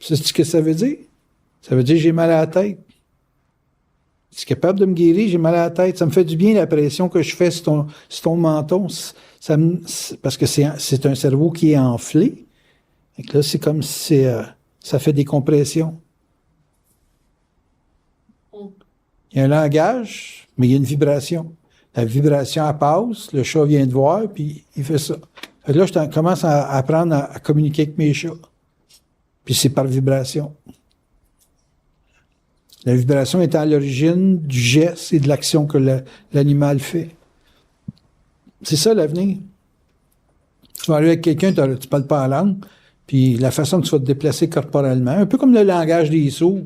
Sais-tu ce que ça veut dire? Ça veut dire que j'ai mal à la tête. Si tu es capable de me guérir, j'ai mal à la tête. Ça me fait du bien la pression que je fais sur ton menton. Parce que c'est un cerveau qui est enflé. Et là, c'est comme si ça fait des compressions. Il y a un langage, mais il y a une vibration. La vibration, elle passe, le chat vient te voir, puis il fait ça. Fait que là, je commence à apprendre à communiquer avec mes chats. Puis c'est par vibration. La vibration est à l'origine du geste et de l'action que l'animal fait. C'est ça l'avenir. Tu vas aller avec quelqu'un, tu parles pas la langue, puis la façon que tu vas te déplacer corporellement, un peu comme le langage des sourds.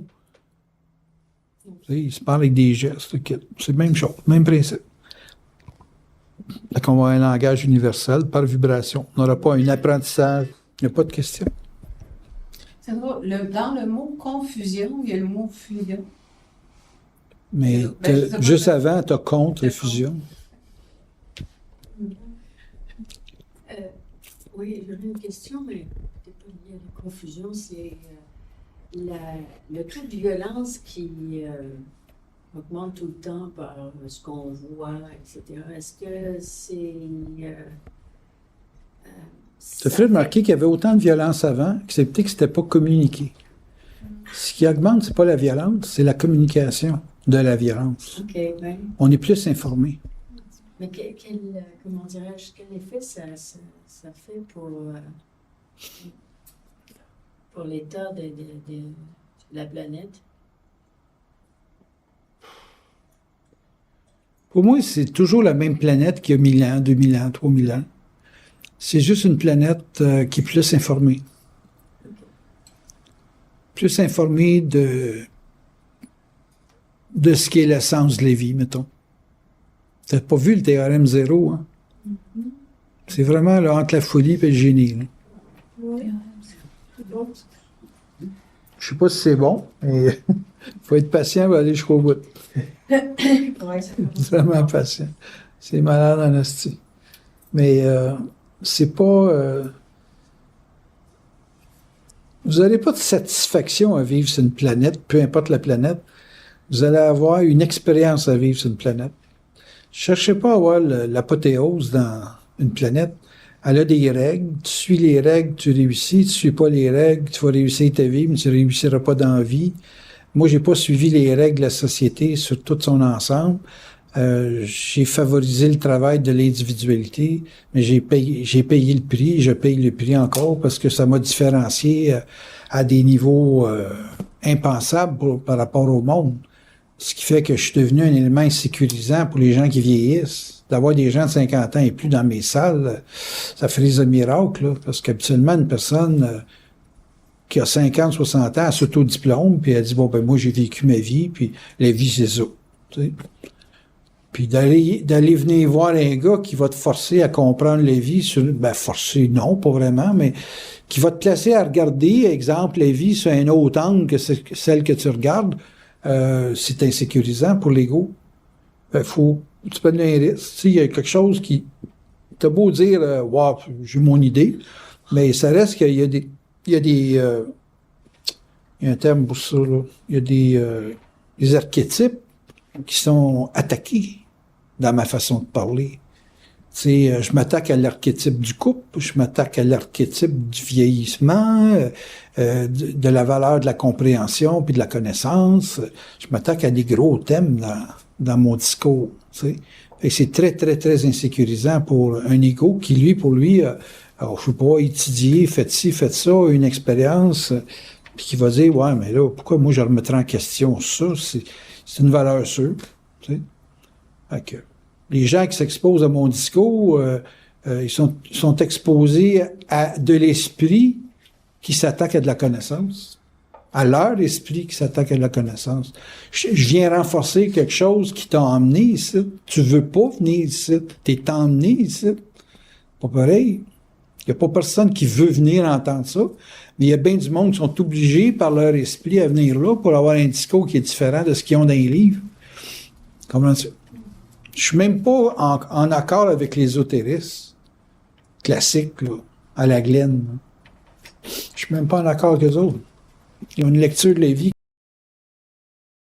Tu sais, ils se parlent avec des gestes. C'est la même chose, même principe. Donc, on va avoir un langage universel par vibration. On n'aura pas un apprentissage. Il n'y a pas de question. C'est vrai, dans le mot confusion, il y a le mot fusion. Mais juste avant, tu as contre fusion. Oui, j'aurais une question, mais peut-être pas liée à la confusion. C'est le taux de violence qui augmente tout le temps par ce qu'on voit, etc. Est-ce que c'est... Tu as fait remarquer qu'il y avait autant de violence avant, excepté que c'était pas communiqué. Ce qui augmente, c'est pas la violence, c'est la communication de la violence. OK, oui. On est plus informé. Mais comment dirais-je, quel effet ça fait pour l'état de la planète? Pour moi, c'est toujours la même planète qu'il y a 1000 ans, 2000 ans, 3000 ans. C'est juste une planète qui est plus informée. Plus informée de ce qui est l'essence de Lévi, mettons. T'as pas vu le théorème zéro, hein? C'est vraiment là, entre la folie et le génie. Là. Je sais pas si c'est bon, mais faut être patient pour aller jusqu'au bout. Vraiment patient. C'est malade en asti. Mais c'est pas... vous n'aurez pas de satisfaction à vivre sur une planète, peu importe la planète. Vous allez avoir une expérience à vivre sur une planète. Cherchez pas à avoir l'apothéose dans une planète. Elle a des règles. Tu suis les règles, tu réussis. Tu suis pas les règles, tu vas réussir ta vie, mais tu réussiras pas dans la vie. Moi, j'ai pas suivi les règles de la société sur tout son ensemble. J'ai favorisé le travail de l'individualité, mais j'ai payé le prix, je paye le prix encore parce que ça m'a différencié à des niveaux impensables par rapport au monde. Ce qui fait que je suis devenu un élément insécurisant pour les gens qui vieillissent. D'avoir des gens de 50 ans et plus dans mes salles, ça ferait un miracle, là, parce qu'habituellement, une personne qui a 50, 60 ans, elle s'auto-diplôme, puis elle dit, bon, ben moi, j'ai vécu ma vie, puis la vie, c'est ça. Tu sais. Puis d'aller venir voir un gars qui va te forcer à comprendre la vie sur, ben forcer, non, pas vraiment, mais qui va te placer à regarder, exemple, la vie sur un autre angle que celle que tu regardes, c'est insécurisant pour l'ego. Tu peux donner un risque. Il y a quelque chose qui, t'as beau dire, wow, j'ai mon idée, mais ça reste qu'il y a des, il y a un terme pour ça, là. Il y a des archétypes qui sont attaqués dans ma façon de parler. Je m'attaque à l'archétype du couple, je m'attaque à l'archétype du vieillissement, de la valeur de la compréhension puis de la connaissance. Je m'attaque à des gros thèmes dans mon discours. T'sais. Et c'est très, très, très insécurisant pour un ego qui, lui, alors, je sais pas, étudier, fait ci, fait ça, une expérience, puis qui va dire, ouais, mais là, pourquoi moi je remettrais en question ça? C'est une valeur sûre. T'sais. Que les gens qui s'exposent à mon discours, ils sont exposés à de l'esprit qui s'attaque à de la connaissance, à leur esprit qui s'attaque à de la connaissance. Je viens renforcer quelque chose qui t'a emmené ici. Tu veux pas venir ici. T'es emmené ici. Pas pareil. Il n'y a pas personne qui veut venir entendre ça, mais il y a bien du monde qui sont obligés par leur esprit à venir là pour avoir un discours qui est différent de ce qu'ils ont dans les livres. Comment ça? Je suis même pas en accord avec l'ésotérisme classique, là, à la Glenn. Je suis même pas en accord avec eux autres. Ils ont une lecture de la vie